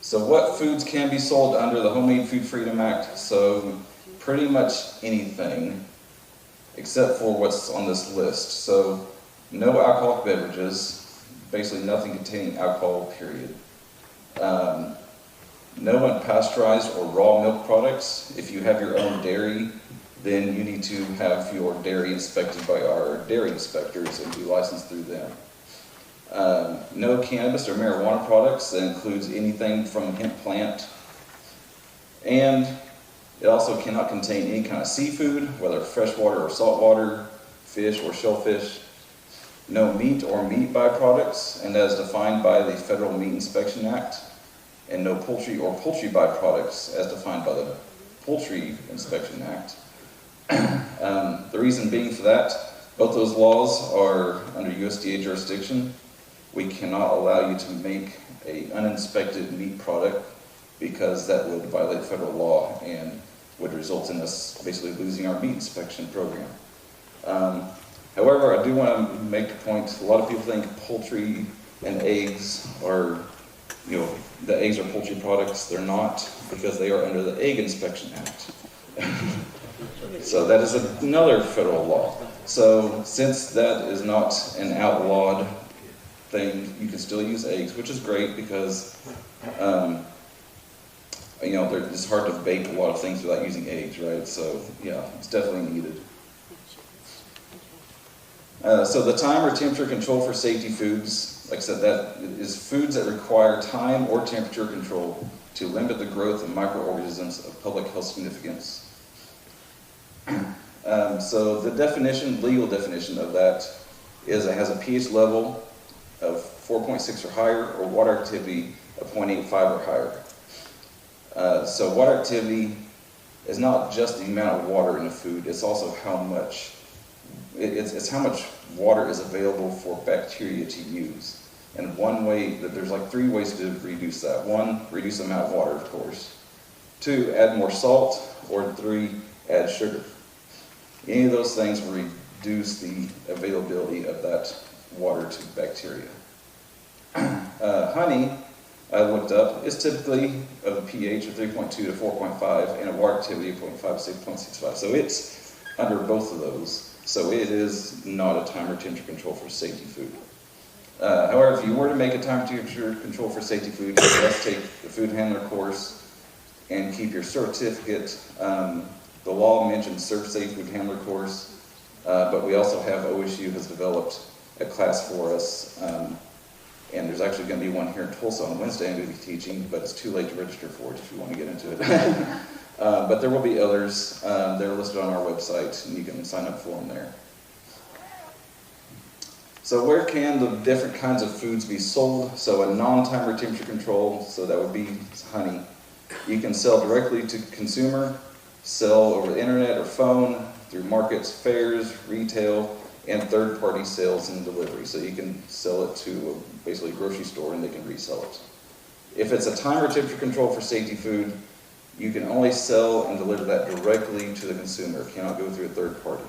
So what foods can be sold under the Homemade Food Freedom Act? So pretty much anything except for what's on this list. So no alcoholic beverages, basically nothing containing alcohol, period. No unpasteurized or raw milk products. If you have your own dairy, then you need to have your dairy inspected by our dairy inspectors and be licensed through them. No cannabis or marijuana products. That includes anything from hemp plant. And it also cannot contain any kind of seafood, whether freshwater or saltwater, fish or shellfish. No meat or meat byproducts, and as defined by the Federal Meat Inspection Act. And no poultry or poultry byproducts as defined by the Poultry Inspection Act. The reason being for that, both those laws are under USDA jurisdiction. We cannot allow you to make an uninspected meat product because that would violate federal law and would result in us basically losing our meat inspection program. However, I do want to make a point. A lot of people think poultry and eggs are, the eggs are poultry products. They're not, because they are under the Egg Inspection Act. So that is another federal law. So since that is not an outlawed thing, you can still use eggs, which is great because, you know, it's hard to bake a lot of things without using eggs, right? So yeah, it's definitely needed. So the time or temperature control for safety foods, like I said, that is foods that require time or temperature control to limit the growth of microorganisms of public health significance. So the definition, legal definition of that is it has a pH level of 4.6 or higher, or water activity of 0.85 or higher. So water activity is not just the amount of water in a food, it's also how much, it's how much water is available for bacteria to use. And one way, that there's like 3 ways to reduce that. 1, reduce the amount of water, of course. 2, add more salt. Or 3, add sugar. Any of those things will reduce the availability of that water to bacteria. Honey, I looked up, is typically of a pH of 3.2 to 4.5 and a water activity of 0.5 to 6.65. So it's under both of those. So it is not a time or temperature control for safety food. However, if you were to make a time temperature control for safety food, you must take the food handler course and keep your certificate. The law mentions Serve Safe Food Handler course, but we also have OSU has developed a class for us, and there's actually going to be one here in Tulsa on Wednesday I'm going to be teaching, but it's too late to register for it if you want to get into it. But there will be others. They're listed on our website, and you can sign up for them there. So where can the different kinds of foods be sold? So a non-time or temperature control, so that would be honey. You can sell directly to consumer, sell over the internet or phone, through markets, fairs, retail, and third-party sales and delivery. So you can sell it to basically a grocery store and they can resell it. If it's a time or temperature control for safety food, you can only sell and deliver that directly to the consumer. It cannot go through a third party.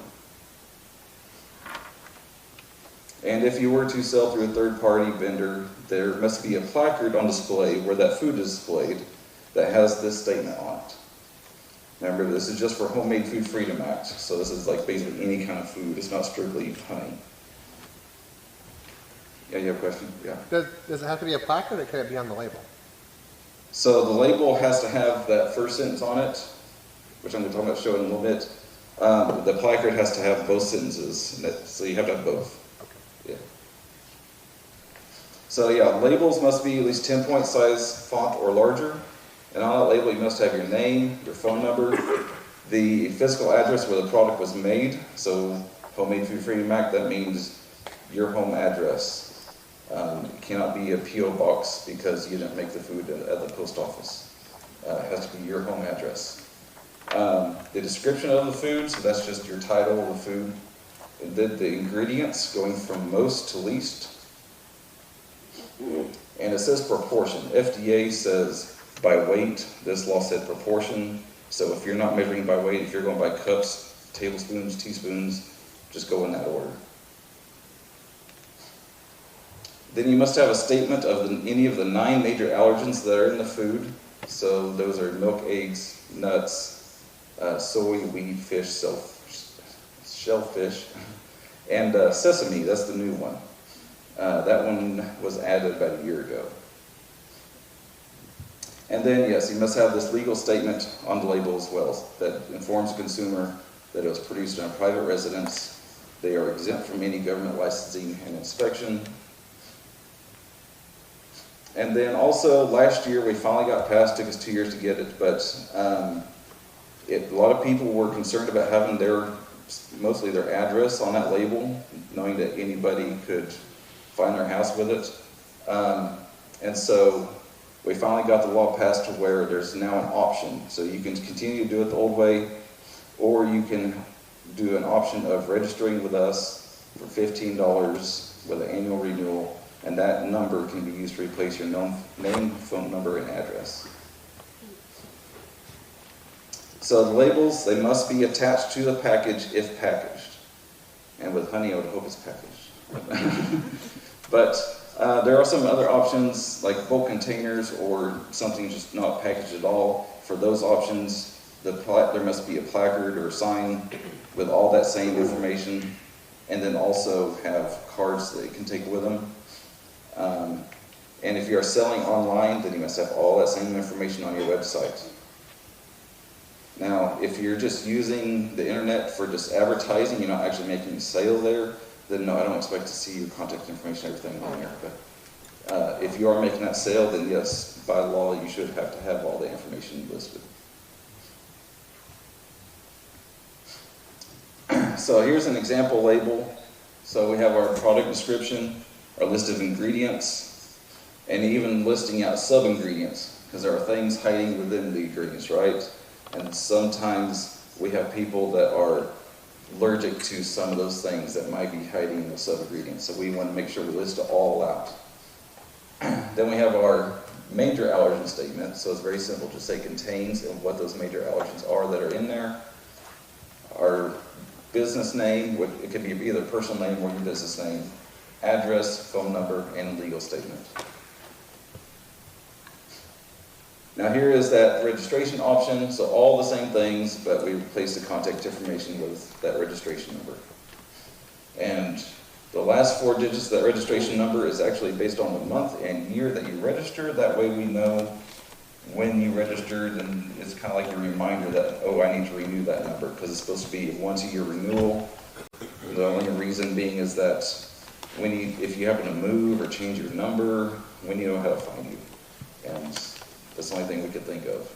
And if you were to sell through a third-party vendor, there must be a placard on display where that food is displayed that has this statement on it. Remember, this is just for Homemade Food Freedom Act, so this is like basically any kind of food. It's not strictly honey. Yeah, you have a question? Yeah. Does it have to be a placard, or can it be on the label? So the label has to have that first sentence on it, which I'm going to talk about showing in a little bit. The placard has to have both sentences, so you have to have both. Okay. Yeah. So yeah, labels must be at least 10-point size font or larger. And on that label, you must have your name, your phone number, the physical address where the product was made. So Homemade Food Freedom Act, that means your home address. It cannot be a P.O. box because you didn't make the food at the post office. It has to be your home address. The description of the food, so that's just your title of the food. And then the ingredients going from most to least. And it says proportion. FDA says by weight. This law said proportion. So if you're not measuring by weight, if you're going by cups, tablespoons, teaspoons, just go in that order. Then you must have a statement of any of the 9 major allergens that are in the food. So those are milk, eggs, nuts, soy, wheat, fish, shellfish, and sesame. That's the new one. That one was added about a year ago. And then, yes, you must have this legal statement on the label as well that informs the consumer that it was produced in a private residence. They are exempt from any government licensing and inspection. And then also, last year, we finally got passed, took us 2 years to get it, but a lot of people were concerned about having mostly their address on that label, knowing that anybody could find their house with it. And so we finally got the law passed to where there's now an option. So you can continue to do it the old way, or you can do an option of registering with us for $15 with an annual renewal, and that number can be used to replace your name, phone number, and address. So the labels, they must be attached to the package if packaged. And with honey, I would hope it's packaged. But there are some other options like bulk containers or something just not packaged at all. For those options, there must be a placard or sign with all that same information. and then also have cards that you can take with them. And if you are selling online, then you must have all that same information on your website. Now, if you're just using the internet for just advertising, you're not actually making a sale there, then no, I don't expect to see your contact information, everything on there. But if you are making that sale, then yes, by law, you should have to have all the information listed. So here's an example label. So we have our product description, our list of ingredients, and even listing out sub-ingredients, because there are things hiding within the ingredients, right? And sometimes we have people that are allergic to some of those things that might be hiding in the sub-ingredients. So we want to make sure we list it all out. Then we have our major allergen statement. So it's very simple. Just say contains and what those major allergens are that are in there. Our business name, it could be either personal name or your business name, address, phone number, and legal statement. Now here is that registration option, so all the same things, but we replace the contact information with that registration number. And the last 4 digits of that registration number is actually based on the month and year that you registered. That way we know when you registered, and it's kind of like a reminder that, oh, I need to renew that number, because it's supposed to be a once-a-year renewal. The only reason being is that if you happen to move or change your number, we need to know how to find you. And that's the only thing we could think of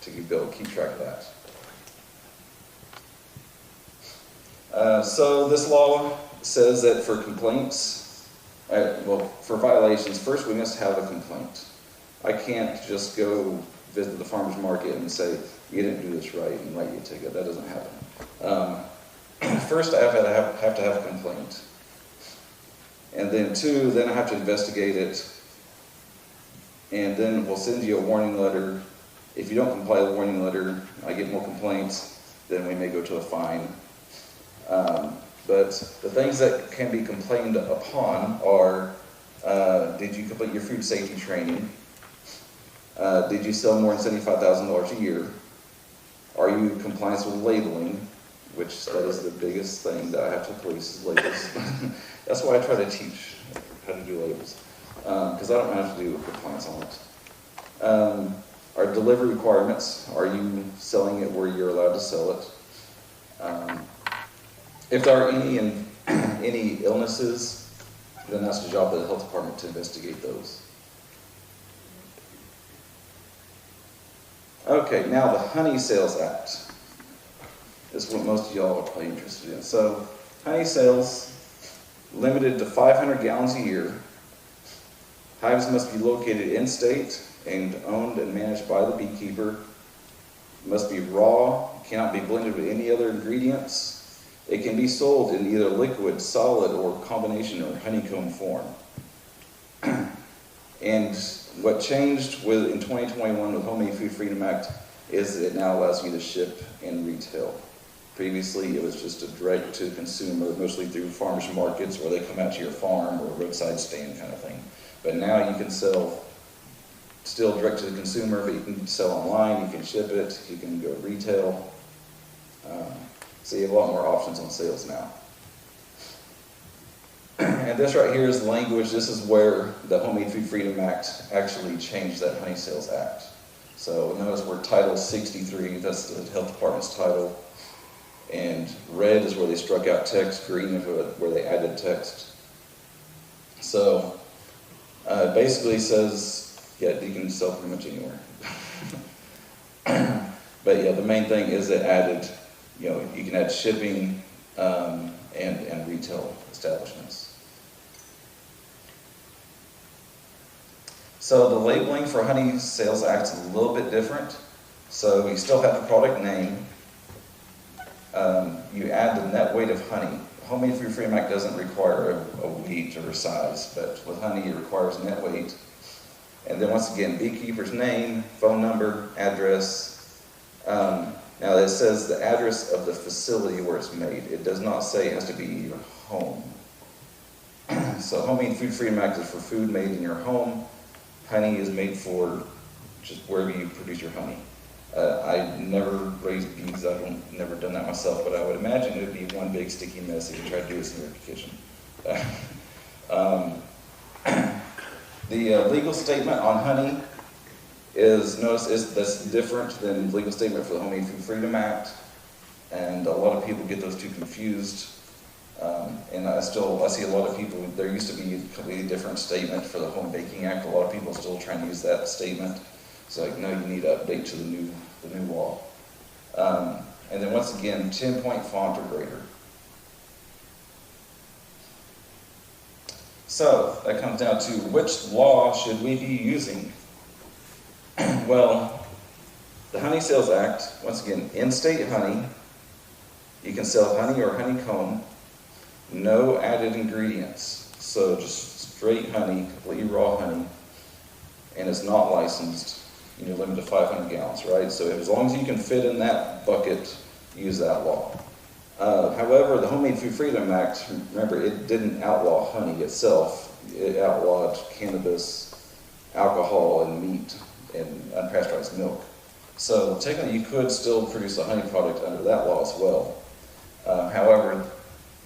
to be able to keep track of that. So this law says that for complaints, for violations, first we must have a complaint. I can't just go visit the farmer's market and say, you didn't do this right, and write you a ticket. That doesn't happen. First I have to have a complaint. And then 2, then I have to investigate it. And then we'll send you a warning letter. If you don't comply with the warning letter, I get more complaints, then we may go to a fine. But the things that can be complained upon are, did you complete your food safety training? Did you sell more than $75,000 a year? Are you in compliance with labeling? Which that is the biggest thing that I have to police is labels. That's why I try to teach how to do labels. Because I don't have to do compliance on it. Our delivery requirements, are you selling it where you're allowed to sell it? If there are any illnesses, then that's the job of the health department to investigate those. Okay, now the Honey Sales Act. This is what most of y'all are probably interested in. So, honey sales, limited to 500 gallons a year. Hives must be located in-state and owned and managed by the beekeeper. Must be raw, cannot be blended with any other ingredients. It can be sold in either liquid, solid, or combination or honeycomb form. And what changed in 2021 with Homemade Food Freedom Act is that it now allows you to ship in retail. Previously, it was just a direct to consumer, mostly through farmers markets, where they come out to your farm or roadside stand kind of thing. But now you can sell still direct to the consumer, but you can sell online, you can ship it, you can go retail. So you have a lot more options on sales now. And this right here is the language. This is where the Homemade Food Freedom Act actually changed that Honey Sales Act. So notice we're Title 63, that's the health department's title. And red is where they struck out text, green is where they added text. So basically says, yeah, you can sell pretty much anywhere. But yeah, the main thing is it added, you can add shipping and retail establishments. So the labeling for Honey Sales Act is a little bit different. So you still have the product name. You add the net weight of honey. Homemade Food Freedom Act doesn't require a weight or a size, but with honey it requires net weight. And then once again, beekeeper's name, phone number, address. Now it says the address of the facility where it's made. It does not say it has to be your home. So Homemade Food Freedom Act is for food made in your home. Honey is made for just wherever you produce your honey. I never raised bees, I've never done that myself, but I would imagine it would be one big sticky mess if you tried to do this in your kitchen. The legal statement on honey that's different than the legal statement for the Homemade Food Freedom Act, and a lot of people get those two confused. And I see a lot of people, there used to be a completely different statement for the Home Baking Act. A lot of people are still trying to use that statement. It's like, no, you need to update to the new law. And then once again, 10-point font or greater. So that comes down to which law should we be using? Well, the Honey Sales Act, once again, in-state honey. You can sell honey or honeycomb, no added ingredients. So just straight honey, completely raw honey, and it's not licensed. You're limited to 500 gallons, right? So as long as you can fit in that bucket, use that law. However, the Homemade Food Freedom Act, remember, it didn't outlaw honey itself. It outlawed cannabis, alcohol, and meat, and unpasteurized milk. So technically, you could still produce a honey product under that law as well. However,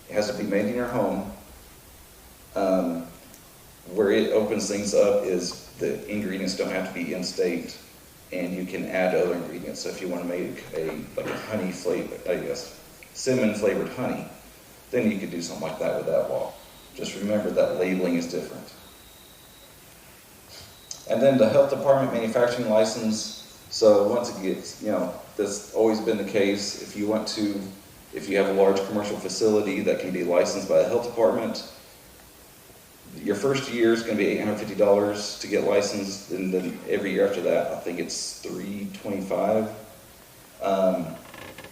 it has to be made in your home. Where it opens things up is the ingredients don't have to be in-state, and you can add other ingredients. So if you want to make a honey flavor, cinnamon flavored honey, then you could do something like that with that law. Just remember that labeling is different. And then the health department manufacturing license. So once again, that's always been the case. If you have a large commercial facility that can be licensed by the health department, your first year is going to be $850 to get licensed, and then every year after that, I think it's $325.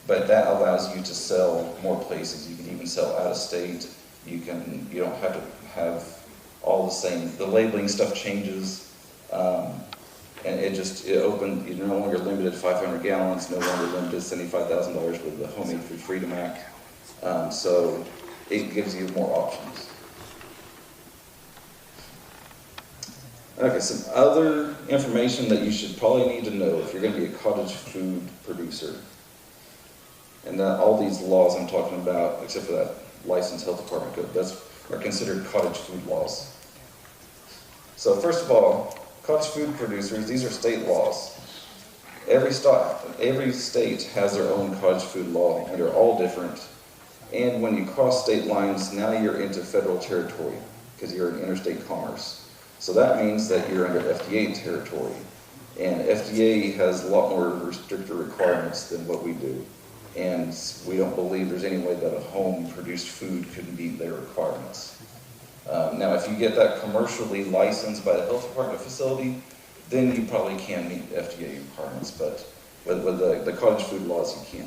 But that allows you to sell more places. You can even sell out of state. You don't have to have all the same. The labeling stuff changes, and you're no longer limited to 500 gallons, no longer limited to $75,000 with the Homemade Food Freedom Act. So it gives you more options. Okay, some other information that you should probably need to know if you're going to be a cottage food producer. And all these laws I'm talking about, except for that licensed health department code, are considered cottage food laws. So first of all, cottage food producers, these are state laws. Every state has their own cottage food law, and they're all different. And when you cross state lines, now you're into federal territory, because you're in interstate commerce. So that means that you're under FDA territory. And FDA has a lot more stricter requirements than what we do. And we don't believe there's any way that a home-produced food could meet their requirements. Now, if you get that commercially licensed by the health department facility, then you probably can meet FDA requirements, but with the cottage food laws, you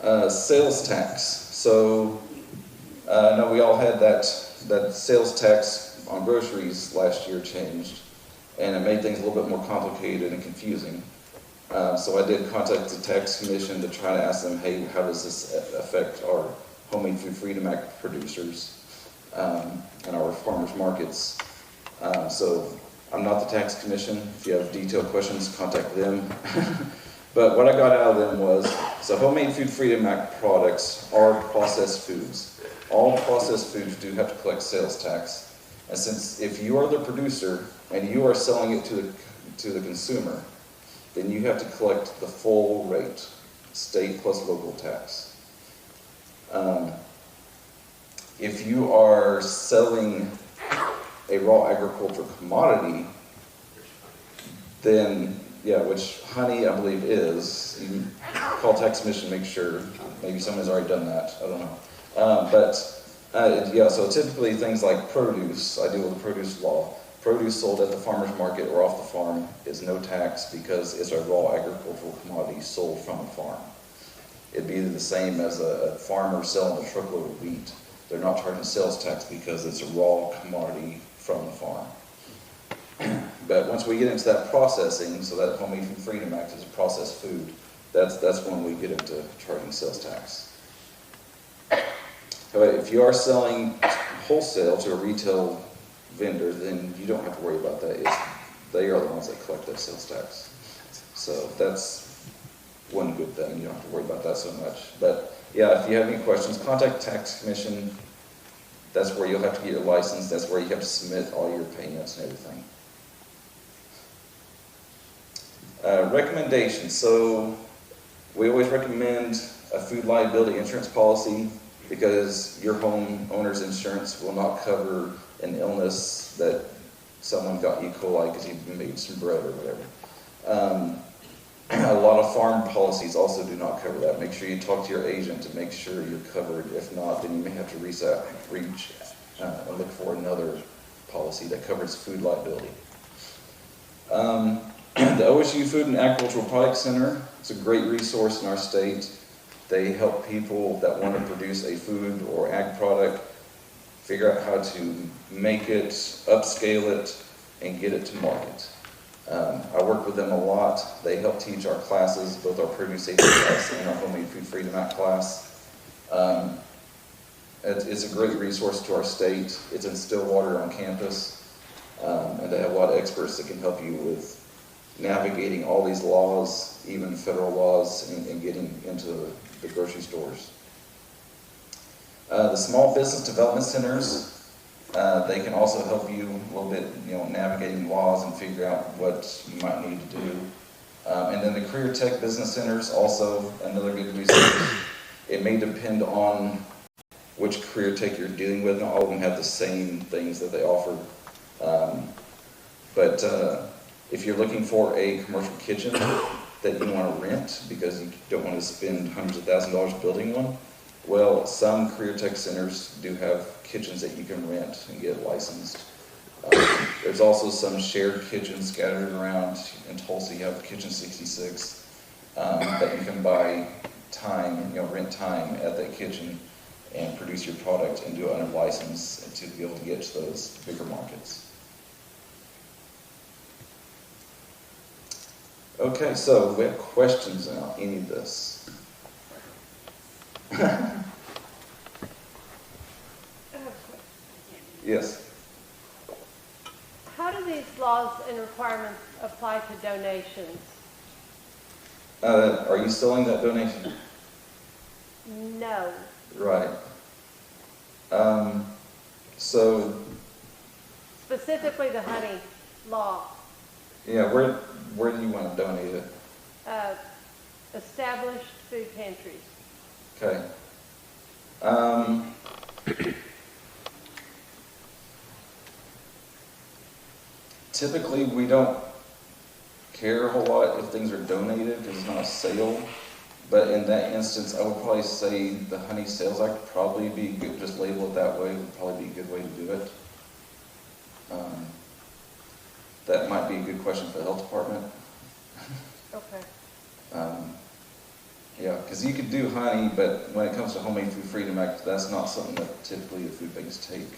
can't. Sales tax. So, I know we all had that sales tax on groceries last year changed, and it made things a little bit more complicated and confusing. So I did contact the tax commission to try to ask them, hey, how does this affect our Homemade Food Freedom Act producers and our farmers markets? So I'm not the tax commission. If you have detailed questions, contact them. But what I got out of them was, so Homemade Food Freedom Act products are processed foods. All processed foods do have to collect sales tax. And since if you are the producer and you are selling it to the consumer, then you have to collect the full rate, state plus local tax. If you are selling a raw agricultural commodity, then, which honey I believe is, you can call tax commission, make sure, maybe someone's already done that, I don't know. So typically things like produce, I deal with the produce law. Produce sold at the farmer's market or off the farm is no tax because it's a raw agricultural commodity sold from a farm. It'd be the same as a farmer selling a truckload of wheat. They're not charging sales tax because it's a raw commodity from the farm. But once we get into that processing, so that Homemade Food Freedom Act is a processed food, that's when we get into charging sales tax. However, if you are selling wholesale to a retail vendor, then you don't have to worry about that. they are the ones that collect that sales tax. So that's one good thing. You don't have to worry about that so much. But yeah, if you have any questions, contact Tax Commission. That's where you'll have to get your license. That's where you have to submit all your payments and everything. Recommendations. So we always recommend a food liability insurance policy because your homeowner's insurance will not cover an illness that someone got E. coli because you made some bread or whatever. A lot of farm policies also do not cover that. Make sure you talk to your agent to make sure you're covered. If not, then you may have to reach and look for another policy that covers food liability. The OSU Food and Agricultural Products Center is a great resource in our state. They help people that want to produce a food or ag product figure out how to make it, upscale it, and get it to market. I work with them a lot. They help teach our classes, both our produce safety class and our homemade food freedom act class. It's a great resource to our state. It's in Stillwater on campus, and they have a lot of experts that can help you with navigating all these laws, even federal laws, and getting into the grocery stores. The Small Business Development Centers, they can also help you a little bit, navigating laws and figure out what you might need to do. And then the Career Tech Business Centers, also another good resource. It may depend on which career tech you're dealing with. Not all of them have the same things that they offer. But if you're looking for a commercial kitchen that you want to rent because you don't want to spend hundreds of thousands of dollars building one, well, some career tech centers do have kitchens that you can rent and get licensed. There's also some shared kitchens scattered around. In Tulsa, you have Kitchen 66 that you can buy time, rent time at that kitchen and produce your product and do it under license to be able to get to those bigger markets. Okay, so we have questions on any of this. Yes. How do these laws and requirements apply to donations? Are you selling that donation? No. Right. So. Specifically the honey law. Yeah, where do you want to donate it? Established food pantries. Okay. Typically, we don't care a whole lot if things are donated because it's not a sale. But in that instance, I would probably say the Honey Sales Act would probably be good. Just label it that way would probably be a good way to do it. That might be a good question for the health department. Okay. Yeah, because you could do honey, but when it comes to Homemade Food Freedom Act, that's not something that typically the food banks take.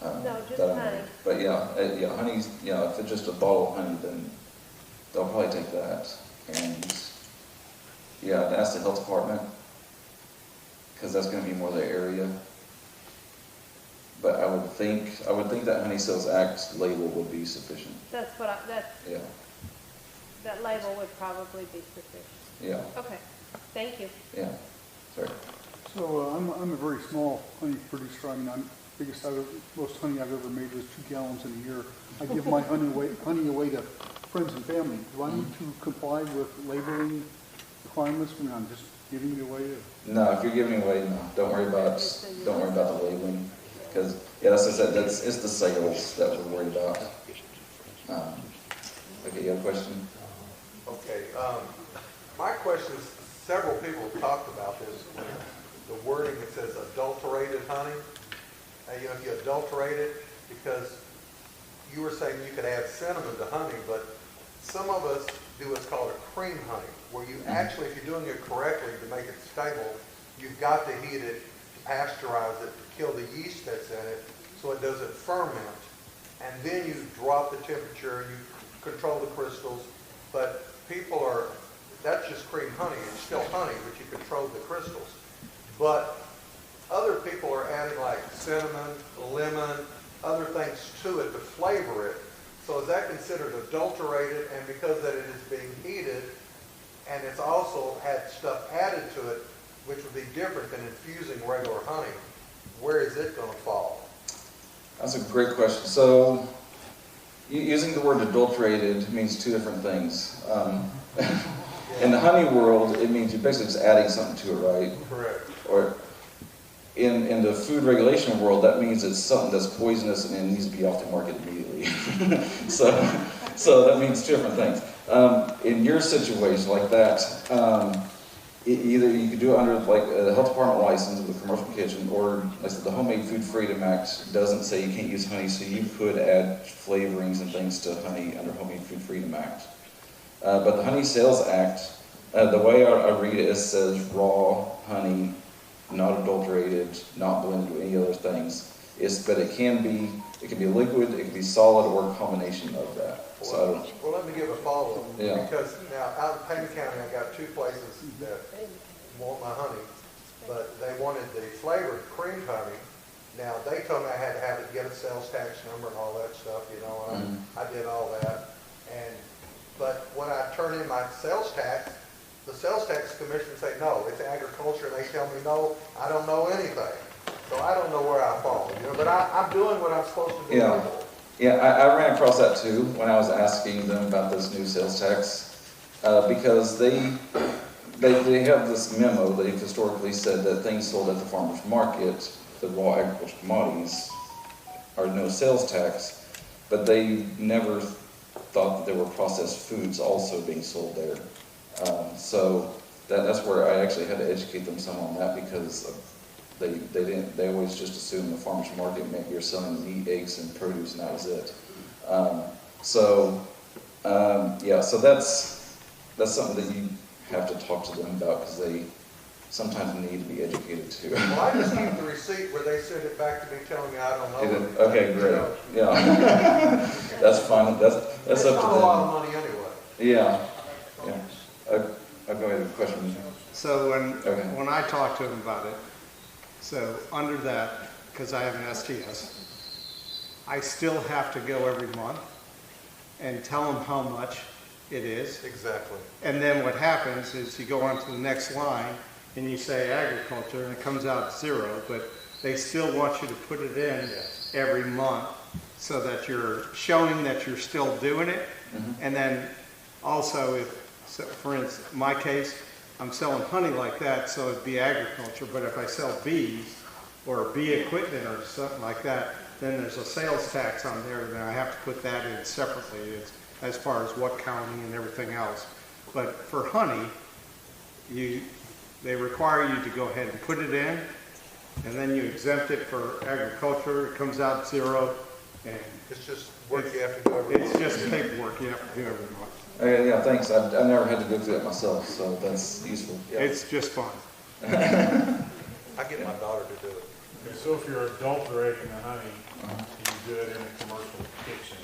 No, just honey. But yeah, honey's, if it's just a bottle of honey, then they'll probably take that. And yeah, ask the health department, because that's going to be more their area. But I would think that Honey Sales Act label would be sufficient. That's what Yeah. That label would probably be sufficient. Yeah. Okay. Thank you. Yeah. Sorry. So I'm a very small honey producer. I mean, most honey I've ever made was 2 gallons in a year. I give my honey away to friends and family. Do I need to comply with labeling requirements when I'm just giving it away? No, if you're giving away, no. Don't worry about the labeling, because that's what I said. It's the sales that we're worried about. Okay, you have a question? Okay. My question is, several people have talked about this. The wording, it says adulterated honey. If you adulterate it, because you were saying you could add cinnamon to honey, but some of us do what's called a cream honey, where you actually, if you're doing it correctly to make it stable, you've got to heat it, to pasteurize it, to kill the yeast that's in it, so it doesn't ferment. And then you drop the temperature, you control the crystals, but that's just cream honey. It's still honey, but you control the crystals. But other people are adding like cinnamon, lemon, other things to it to flavor it. So is that considered adulterated, and because that it is being heated, and it's also had stuff added to it, which would be different than infusing regular honey, where is it going to fall? That's a great question. So, using the word adulterated means two different things. In the honey world, it means you're basically just adding something to it, right? Correct. Or in the food regulation world, that means it's something that's poisonous and it needs to be off the market immediately. so that means two different things. In your situation like that, either you could do it under like a health department license with a commercial kitchen, or like I said, the Homemade Food Freedom Act doesn't say you can't use honey, so you could add flavorings and things to honey under Homemade Food Freedom Act. But the Honey Sales Act, the way I read it, it says raw honey, not adulterated, not blended with any other things. But it can be liquid, it can be solid, or a combination of that. So Well, let me give a follow-up. Yeah. Because now, out in Payne County, I got two places that want my honey, but they wanted the flavored creamed honey. Now, they told me I had to have it, get a sales tax number and all that stuff, you know, and I did all that. But when I turn in my sales tax, the sales tax commission say, no, it's agriculture, and they tell me, no, I don't know anything. So I don't know where I fall, you know, but I'm doing what I'm supposed to do. Yeah, I ran across that too when I was asking them about this new sales tax, because they have this memo. They've historically said that things sold at the farmer's market, the raw agricultural commodities, are no sales tax, but they never thought that there were processed foods also being sold there. So that's where I actually had to educate them some on that, because they always just assumed the farmer's market meant you're selling meat, eggs, and produce, and that was it. So that's something that you have to talk to them about, because they sometimes need to be educated too. Well, I just keep the receipt where they send it back to me telling me I don't know. Okay, great. Yeah, that's fine. That's up to them. It's not a lot of money anyway. Yeah. I'll go ahead with a question. So when I talk to them about it, so under that, because I have an STS, I still have to go every month and tell them how much it is. Exactly. And then what happens is you go on to the next line and you say agriculture, and it comes out 0, but they still want you to put it in every month so that you're showing that you're still doing it. And then also, for instance, my case, I'm selling honey like that, so it'd be agriculture, but if I sell bees or bee equipment or something like that, then there's a sales tax on there, and I have to put that in separately as far as what county and everything else. But for honey, they require you to go ahead and put it in, and then you exempt it for agriculture. It comes out 0, and it's just work you have to do every month. It's just paperwork you have to do every month. Yeah, thanks. I've never had to go through that myself, so that's useful. Yeah. It's just fun. I get my daughter to do it. Okay, so if you're adulterating the honey, and you do it in a commercial kitchen,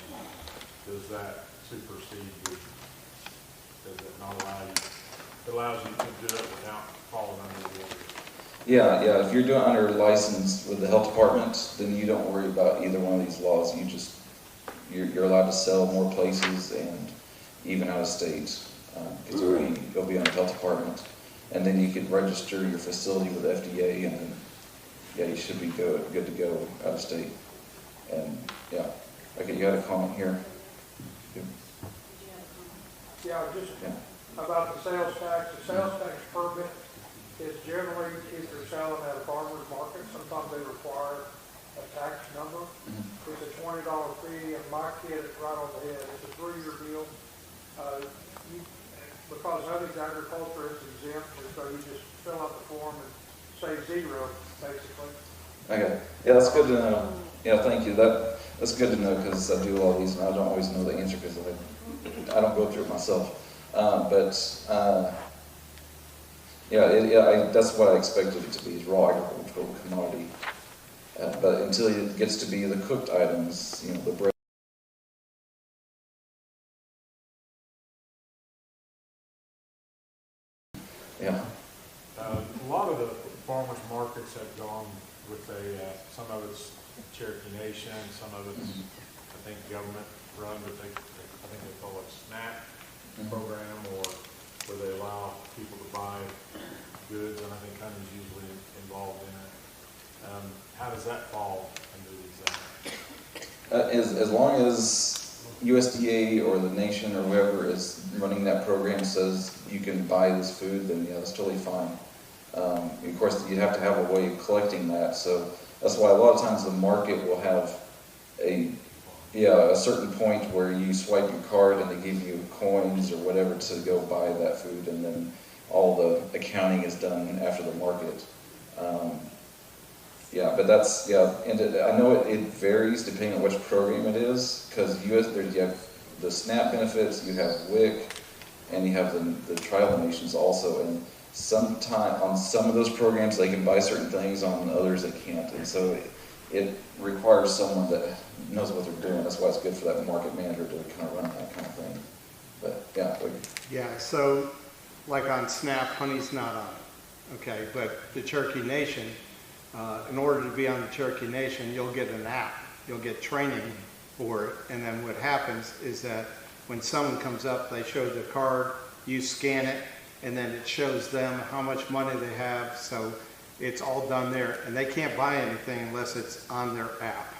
does that supersede does it not allow you? It allows you to do it without falling under the order. Yeah. If you're doing under license with the health department, then you don't worry about either one of these laws. You're allowed to sell more places and even out of state, because you'll be on the health department, and then you could register your facility with FDA, and then you should be good to go out of state. And okay, you had a comment here. Yeah, just about the sales tax. The sales tax permit is generally, if you're selling at a farmer's market, sometimes they require a tax number. It's a $20 fee, and my kid is right on the head. It's a 3-year deal. Because honey's agriculture is exempt, so you just fill out the form and say 0, basically. Okay. Yeah, that's good to know. Yeah, thank you. That's good to know, because I do all these and I don't always know the answer because I don't go through it myself. That's what I expected it to be, is raw agricultural commodity. But until it gets to be the cooked items, the bread. Yeah. A lot of the farmers markets have gone with some of it's Cherokee Nation, some of it's, I think, government run, but I think they call it SNAP program, or where they allow people to buy goods, and I think honey's usually involved in it. How does that fall under these? As long as USDA or the nation or whoever is running that program says you can buy this food, then yeah, that's totally fine. Of course, you have to have a way of collecting that, so that's why a lot of times the market will have a certain point where you swipe your card and they give you coins or whatever to go buy that food, and then all the accounting is done after the market. But that's, and I know it varies depending on which program it is, because you have the SNAP benefits, you have WIC, and you have the tribal nations also, and sometimes on some of those programs they can buy certain things, on others they can't, and so it requires someone that knows what they're doing. That's why it's good for that market manager to kind of run that kind of thing. But yeah, so like on SNAP, honey's not on it, okay, but the Cherokee Nation, in order to be on the Cherokee Nation, you'll get an app, you'll get training for it, and then what happens is that when someone comes up, they show the card, you scan it, and then it shows them how much money they have, so it's all done there, and they can't buy anything unless it's on their app,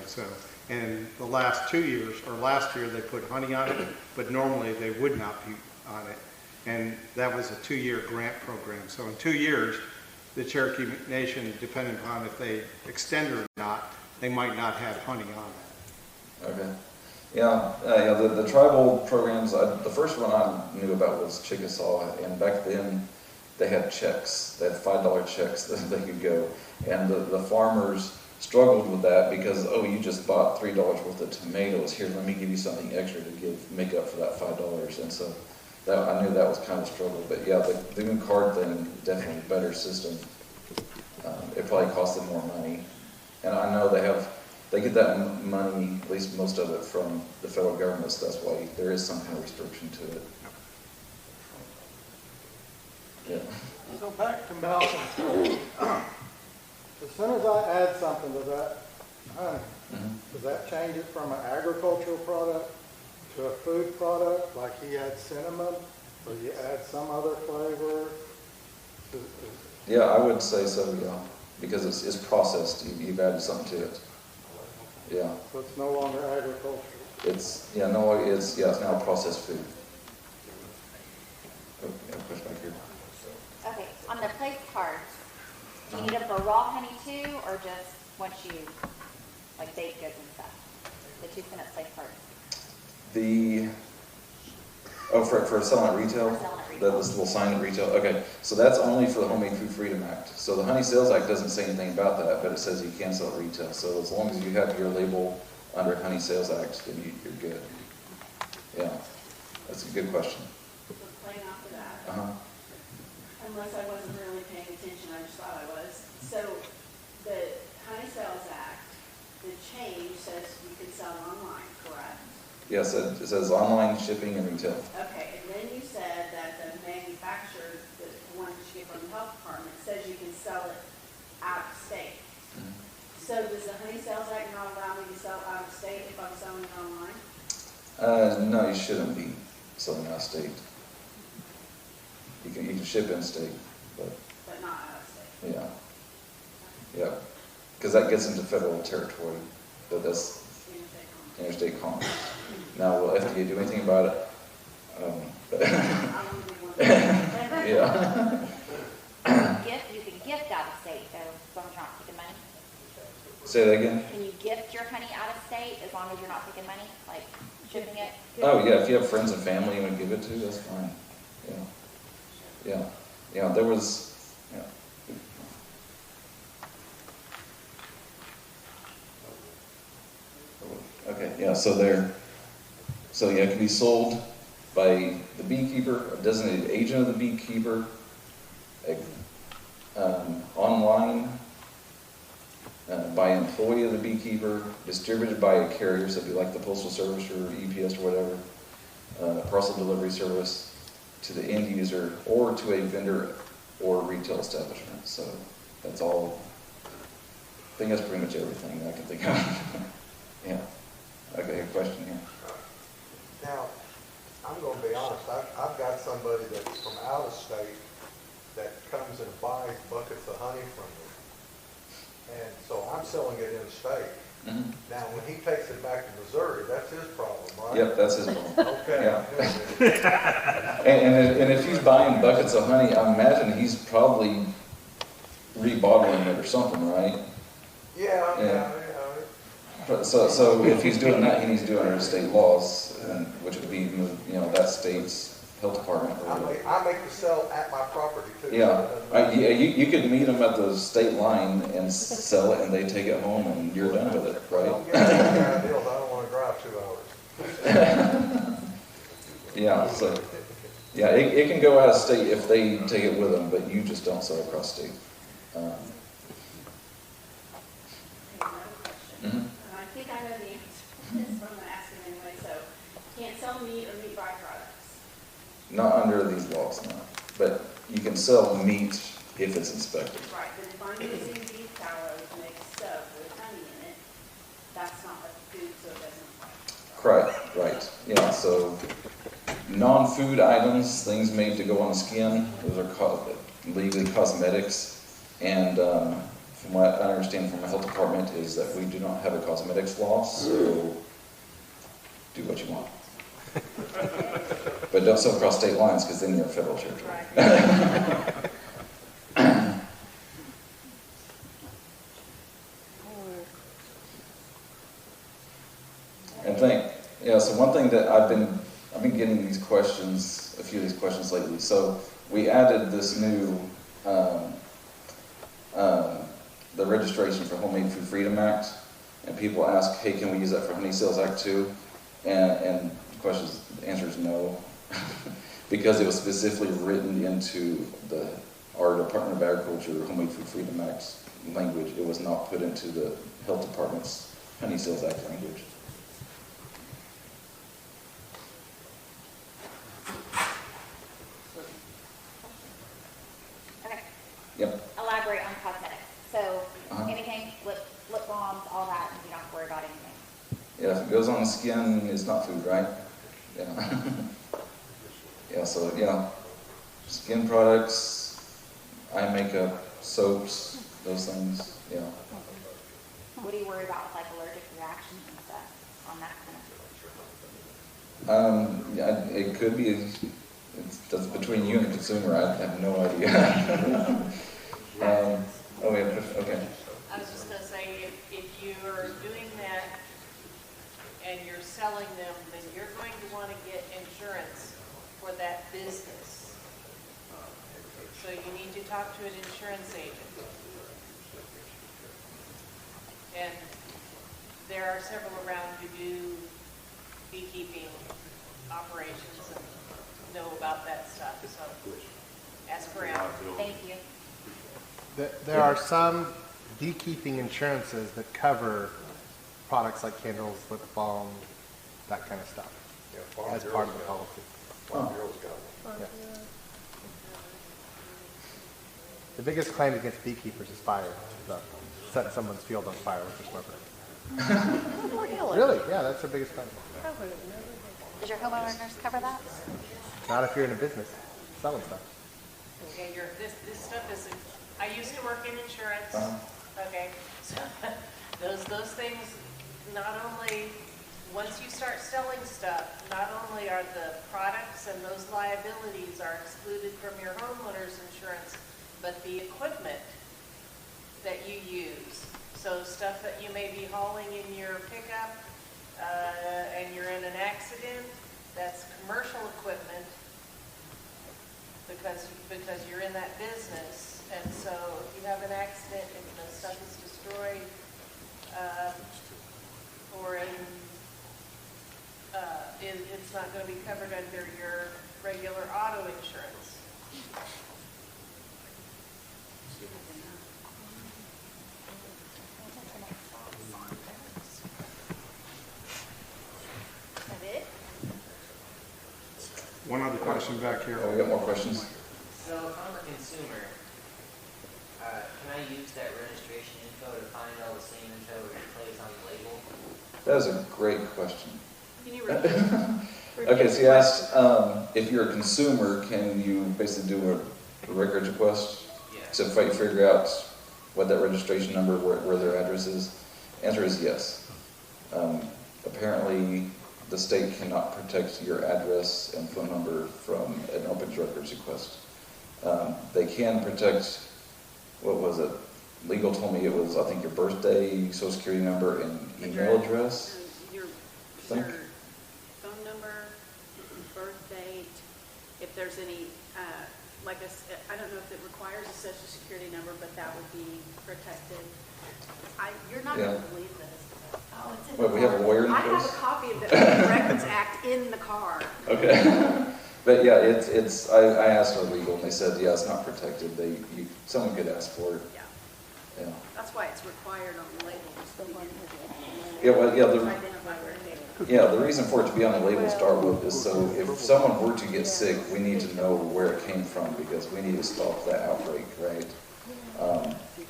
so, and the last 2 years, or last year, they put honey on it, but normally they would not be on it, and that was a 2-year grant program, so in 2 years, the Cherokee Nation, depending upon if they extend it or not, they might not have honey on it. Okay. The tribal programs, the first one I knew about was Chickasaw, and back then they had checks, they had $5 checks that they could go, and the farmers struggled with that because, you just bought $3 worth of tomatoes, here, let me give you something extra to make up for that $5, and so I knew that was kind of a struggle, but yeah, the new card thing, definitely a better system. It probably cost them more money, and I know they get that money, at least most of it, from the federal government, so that's why there is some kind of restriction to it. Yeah. So back to Malcolm. As soon as I add something to that honey, does that change it from an agricultural product to a food product, like he adds cinnamon, or you add some other flavor? Yeah, I would say so, yeah, because it's processed, you've added something to it. Yeah. So it's no longer agricultural? It's now processed food. Push back here. Okay, on the place cards, do you need them for raw honey too, or just once you, like baked goods and stuff? The 2 cent place cards. For selling at retail? This little sign at retail? Okay, so that's only for the Homemade Food Freedom Act. So the Honey Sales Act doesn't say anything about that, but it says you can sell at retail. So as long as you have your label under Honey Sales Act, then you're good. Yeah, that's a good question. So playing off of that, unless I wasn't really paying attention, I just thought I was. So the Honey Sales Act, the change says you can sell online, correct? Yes, it says online shipping and retail. Okay, and then you said that the manufacturer, the one that you get from the health department, says you can sell it out of state. So does the Honey Sales Act not allow me to sell out of state if I'm selling it online? No, you shouldn't be selling out of state. You can ship in state, but not out of state. Yeah, because that gets into federal territory. But that's interstate commerce. Now, will FDA do anything about it? Yeah. You can gift out of state, though, as long as you're not taking money. Say that again? Can you gift your honey out of state as long as you're not taking money, like shipping it? Oh, yeah, if you have friends and family you want to give it to, that's fine. Yeah, there was, Okay, yeah, so it can be sold by the beekeeper, a designated agent of the beekeeper, online, by an employee of the beekeeper, distributed by a carrier, so it'd be like the Postal Service or EPS or whatever, parcel delivery service, to the end user, or to a vendor or retail establishment. So that's all. I think that's pretty much everything I can think of. Yeah. Okay, a question here. Now, I'm gonna be honest, I've got somebody that's from out of state that comes and buys buckets of honey from me. And so I'm selling it in state. Mhm. Now, when he takes it back to Missouri, that's his problem, right? Yep, that's his problem. Okay. Yeah. And if he's buying buckets of honey, I imagine he's probably rebottling it or something, right? Yeah. So if he's doing that, he needs to do it under state laws, which would be, that state's health department. I make the sell at my property too. Yeah, you could meet them at the state line and sell it, and they take it home, and you're done with it, right? Don't get me kind of deals, I don't want to drive 2 hours. Yeah, so, yeah, it can go out of state if they take it with them, but you just don't sell across state. Mhm. I think I know the answer to this, but I'm going to ask it anyway. So, can't sell meat or meat byproducts. Not under these laws, no. But you can sell meat if it's inspected. Right, but if I'm using beef tallow to make stuff with honey in it, that's not a food, so it doesn't. Correct, right. Yeah, so non-food items, things made to go on the skin, those are legally cosmetics. And from what I understand from the health department is that we do not have a cosmetics law, so do what you want. But don't sell across state lines, because then you're in federal territory. And so one thing that I've been getting these questions, a few of these questions lately. So we added this new, the registration for Homemade Food Freedom Act, and people ask, hey, can we use that for Honey Sales Act too? And the answer is no, because it was specifically written into our Department of Agriculture Homemade Food Freedom Act language. It was not put into the Health Department's Honey Sales Act language. Okay. Yep. Elaborate on cosmetics. So anything, lip balms, all that, you don't have to worry about anything. Yeah, if it goes on the skin, it's not food, right? Yeah. Yeah, so, skin products, eye makeup, soaps, those things, yeah. What do you worry about with like allergic reactions and stuff on that kind of food? Yeah, it could be, that's between you and the consumer, I have no idea. Okay. I was just going to say, if you're doing that and you're selling them, then you're going to want to get insurance for that business. So you need to talk to an insurance agent. And there are several around who do beekeeping operations and know about that stuff, so ask around. Thank you. There are some beekeeping insurances that cover products like candles, lip balm, that kind of stuff, as part of the policy. Yeah. The biggest claim against beekeepers is fire, setting someone's field on fire with your smoker. Really? Yeah, that's their biggest claim. Does your homeowners cover that? Not if you're in a business selling stuff. Okay, this stuff is, I used to work in insurance, okay, so those things, not only, once you start selling stuff, not only are the products and those liabilities are excluded from your homeowner's insurance, but the equipment that you use. So stuff that you may be hauling in your pickup and you're in an accident, that's commercial equipment because you're in that business. And so if you have an accident, if the stuff is destroyed or it's not going to be covered under your regular auto insurance. One other question back here. Oh, we got more questions. So if I'm a consumer, can I use that registration info to find all the same info it plays on the label? That is a great question. Can you repeat? Okay, so you asked, if you're a consumer, can you basically do a records request to figure out what that registration number, where their address is? Answer is yes. Apparently, the state cannot protect your address and phone number from an open records request. They can protect, what was it? Legal told me it was, I think, your birthday, social security number, and email address. Your phone number, birth date, if there's any, I don't know if it requires a social security number, but that would be protected. You're not going to believe this. Oh, it's in What, we have a lawyer in I have place? a copy of the Records Act in the car. Okay. But yeah, I asked our legal and they said, yeah, it's not protected. Someone could ask for it. Yeah. That's why it's required on the label. Yeah, well, yeah, Identify where it came the reason for it to be on the label to start with is so if someone were to get sick, we need to know where it came from because we need to stop that outbreak, right?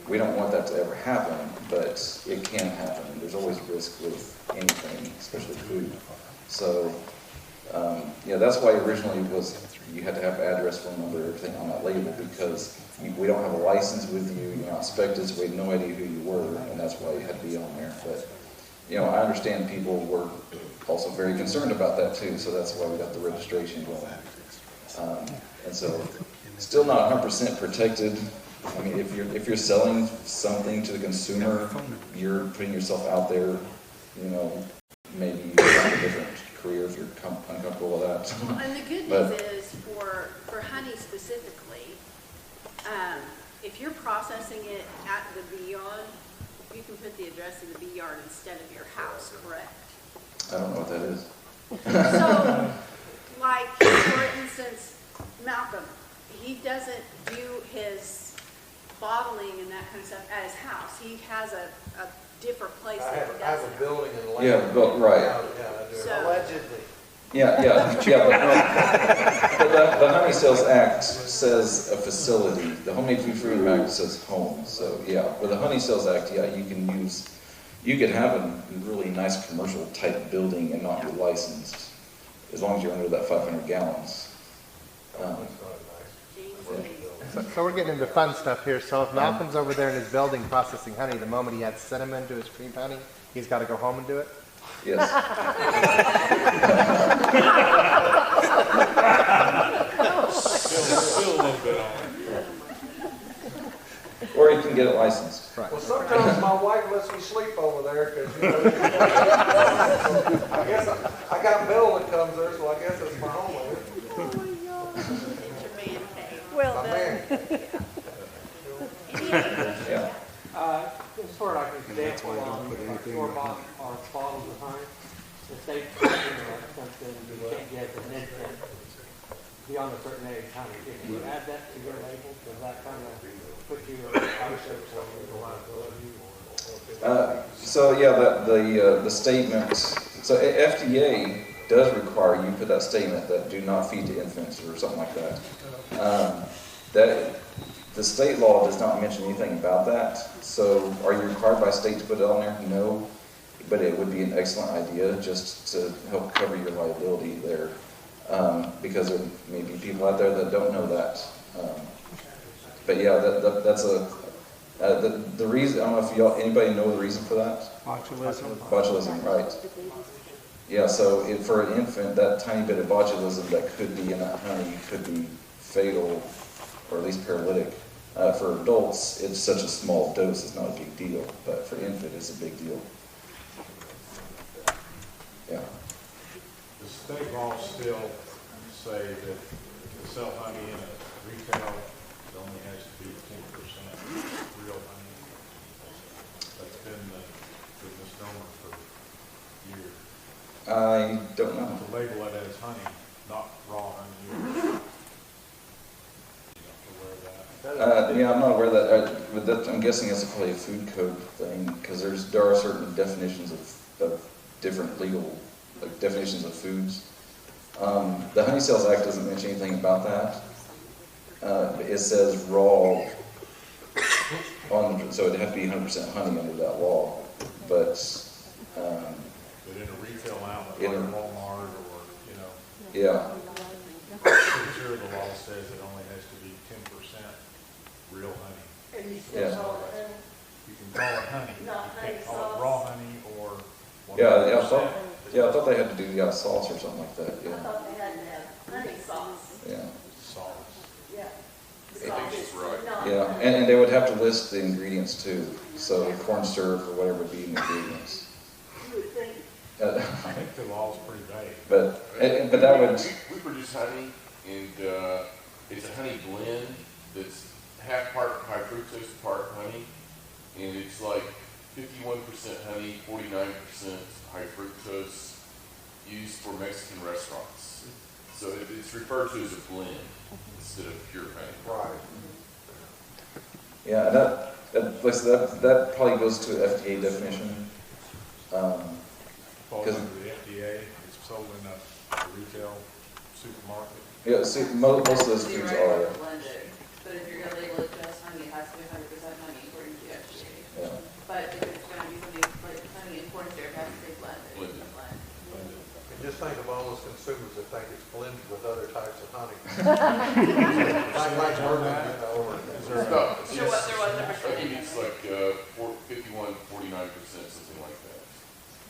We don't want that to ever happen, but it can happen. There's always risk with anything, especially food. So, yeah, that's why originally you had to have address, phone number, everything on that label because we don't have a license with you, you're not inspected, so we had no idea who you were, and that's why you had to be on there. But, I understand people were also very concerned about that too, so that's why we got the registration going. And so, still not 100% protected. I mean, if you're selling something to the consumer, you're putting yourself out there, maybe you have a different career if you're uncomfortable with that. Well, and the good news is for honey specifically, if you're processing it at the bee yard, you can put the address in the bee yard instead of your house, correct? I don't know what that is. So, like, for instance, Malcolm, he doesn't do his bottling and that kind of stuff at his house. He has a different place that he does it. I have a building in Atlanta. Yeah, right. Yeah, I do. So- Allegedly. Yeah. But the Honey Sales Act says a facility. The Homemade Food Freedom Act says home. So yeah, with the Honey Sales Act, yeah, you could have a really nice commercial type building and not be licensed, as long as you're under that 500 gallons. So we're getting into fun stuff here. So if Malcolm's over there in his building processing honey, the moment he adds cinnamon to his cream honey, he's got to go home and do it? Yes. Still a little bit on it. Or you can get it licensed. Right. Well, sometimes my wife lets me sleep over there because, I guess I got Bill that comes there, so I guess it's my home. Well My done. man. Yeah. Just sort of like an example on store-bought or bottles of honey. The state, something you can't get an infant beyond a certain age honey. If you add that to your label, does that kind of put you in a process of liability? So yeah, the statement. So FDA does require you put that statement that do not feed to infants or something like that. That the state law does not mention anything about that. So are you required by state to put it on there? No, but it would be an excellent idea just to help cover your liability there, because there may be people out there that don't know that. But yeah, that's the reason. I don't know if anybody know the reason for that. Botulism. Botulism, right? Yeah, so for an infant, that tiny bit of botulism that could be in that honey could be fatal, or at least paralytic. For adults, it's such a small dose, it's not a big deal, but for infant, it's a big deal. Yeah. The state laws still say that to sell honey in a retail, it only has to be 10% real honey. That's been the misnomer for years. I don't know. To label it as honey, not raw honey. Yeah, I'm not aware of that. But I'm guessing it's probably a food code thing, because there are certain definitions of different legal definitions of foods. The Honey Sales Act doesn't mention anything about that. It says raw, so it'd have to be 100% honey under that law. But But in a retail outlet, In like a- Walmart or, you know, Yeah, I'm pretty sure the law says it only has to be 10% real honey. And you Yeah. still call it honey? You can call it honey. Not You honey can't call it sauce? raw honey or 100%. I thought they had to do, sauce or something like that, I yeah, thought they had to have honey sauce. yeah. Sauce. Yeah. I think she's right. Not Yeah, honey. and they would have to list the ingredients too, so corn syrup or whatever would be in the ingredients. You would think. I think the law's pretty vague. But that would, We produce honey, and it's a honey blend that's half part high fructose, part honey, and it's like 51% honey, 49% high fructose, used for Mexican restaurants. So it's referred to as a blend instead of pure honey. Right. yeah, that probably goes to FDA definition. Falls 'Cause- under the FDA, it's sold in a retail supermarket. Yeah, see, most of those You're foods right are, about the blended, but if you're gonna label it just honey, it has to be 100% honey according to the FDA. yeah. But if it's gonna be something like honey and corn syrup, it has to say blended. Blended. And just think of all those consumers that think it's blended with other types of honey. Like bourbon, you know, or. It's not, it's There was a I percentage. think it's like 51, 49%, something like that.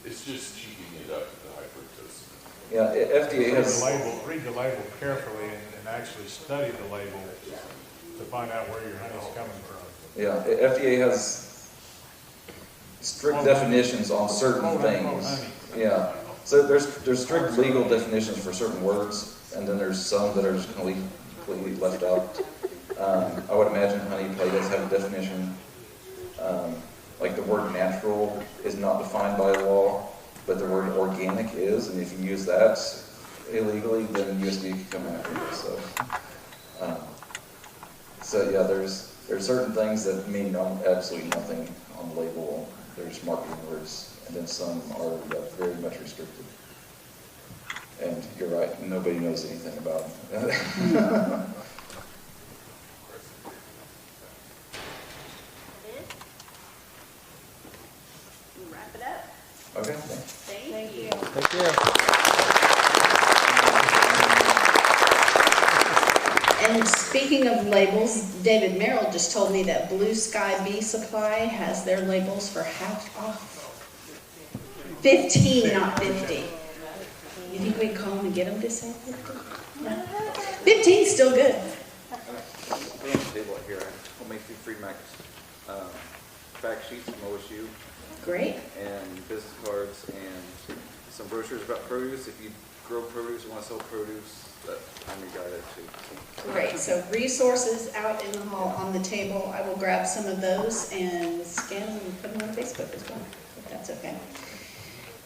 It's just cheapening it up to the high fructose. Yeah, FDA has, Read the label carefully and actually study the label to find out where your honey's coming from. yeah, FDA has strict definitions on certain things. Yeah, so there's strict legal definitions for certain words, and then there's some that are just completely left out. I would imagine honey probably does have a definition. Like the word natural is not defined by law, but the word organic is, and if you use that illegally, then USDA can come after you. So yeah, there's certain things that mean absolutely nothing on the label. There's marketing words, and then some are very much restricted. And you're right, nobody knows anything about them. We'll wrap it up. Okay. Thank you. Thank you. And speaking of labels, David Merrill just told me that Blue Sky Bee Supply has their labels for half off. 15, not 50. You think we'd call them and get them to say 50? No. 15 's still good. We have a table here. We'll make you free fact sheets from OSU. Great. And business cards and some brochures about produce. If you grow produce and want to sell produce, I'm your guy there too. Great. So resources out in the hall on the table. I will grab some of those and scan them and put them on Facebook as well, if that's okay.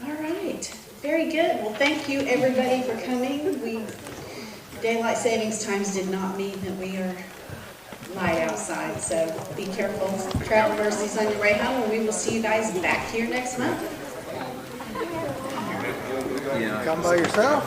All right. Very good. Well, thank you everybody for coming. Daylight savings times did not mean that we are light outside, so be careful. Travel mercies on your way home, and we will see you guys back here next month. Come by yourself.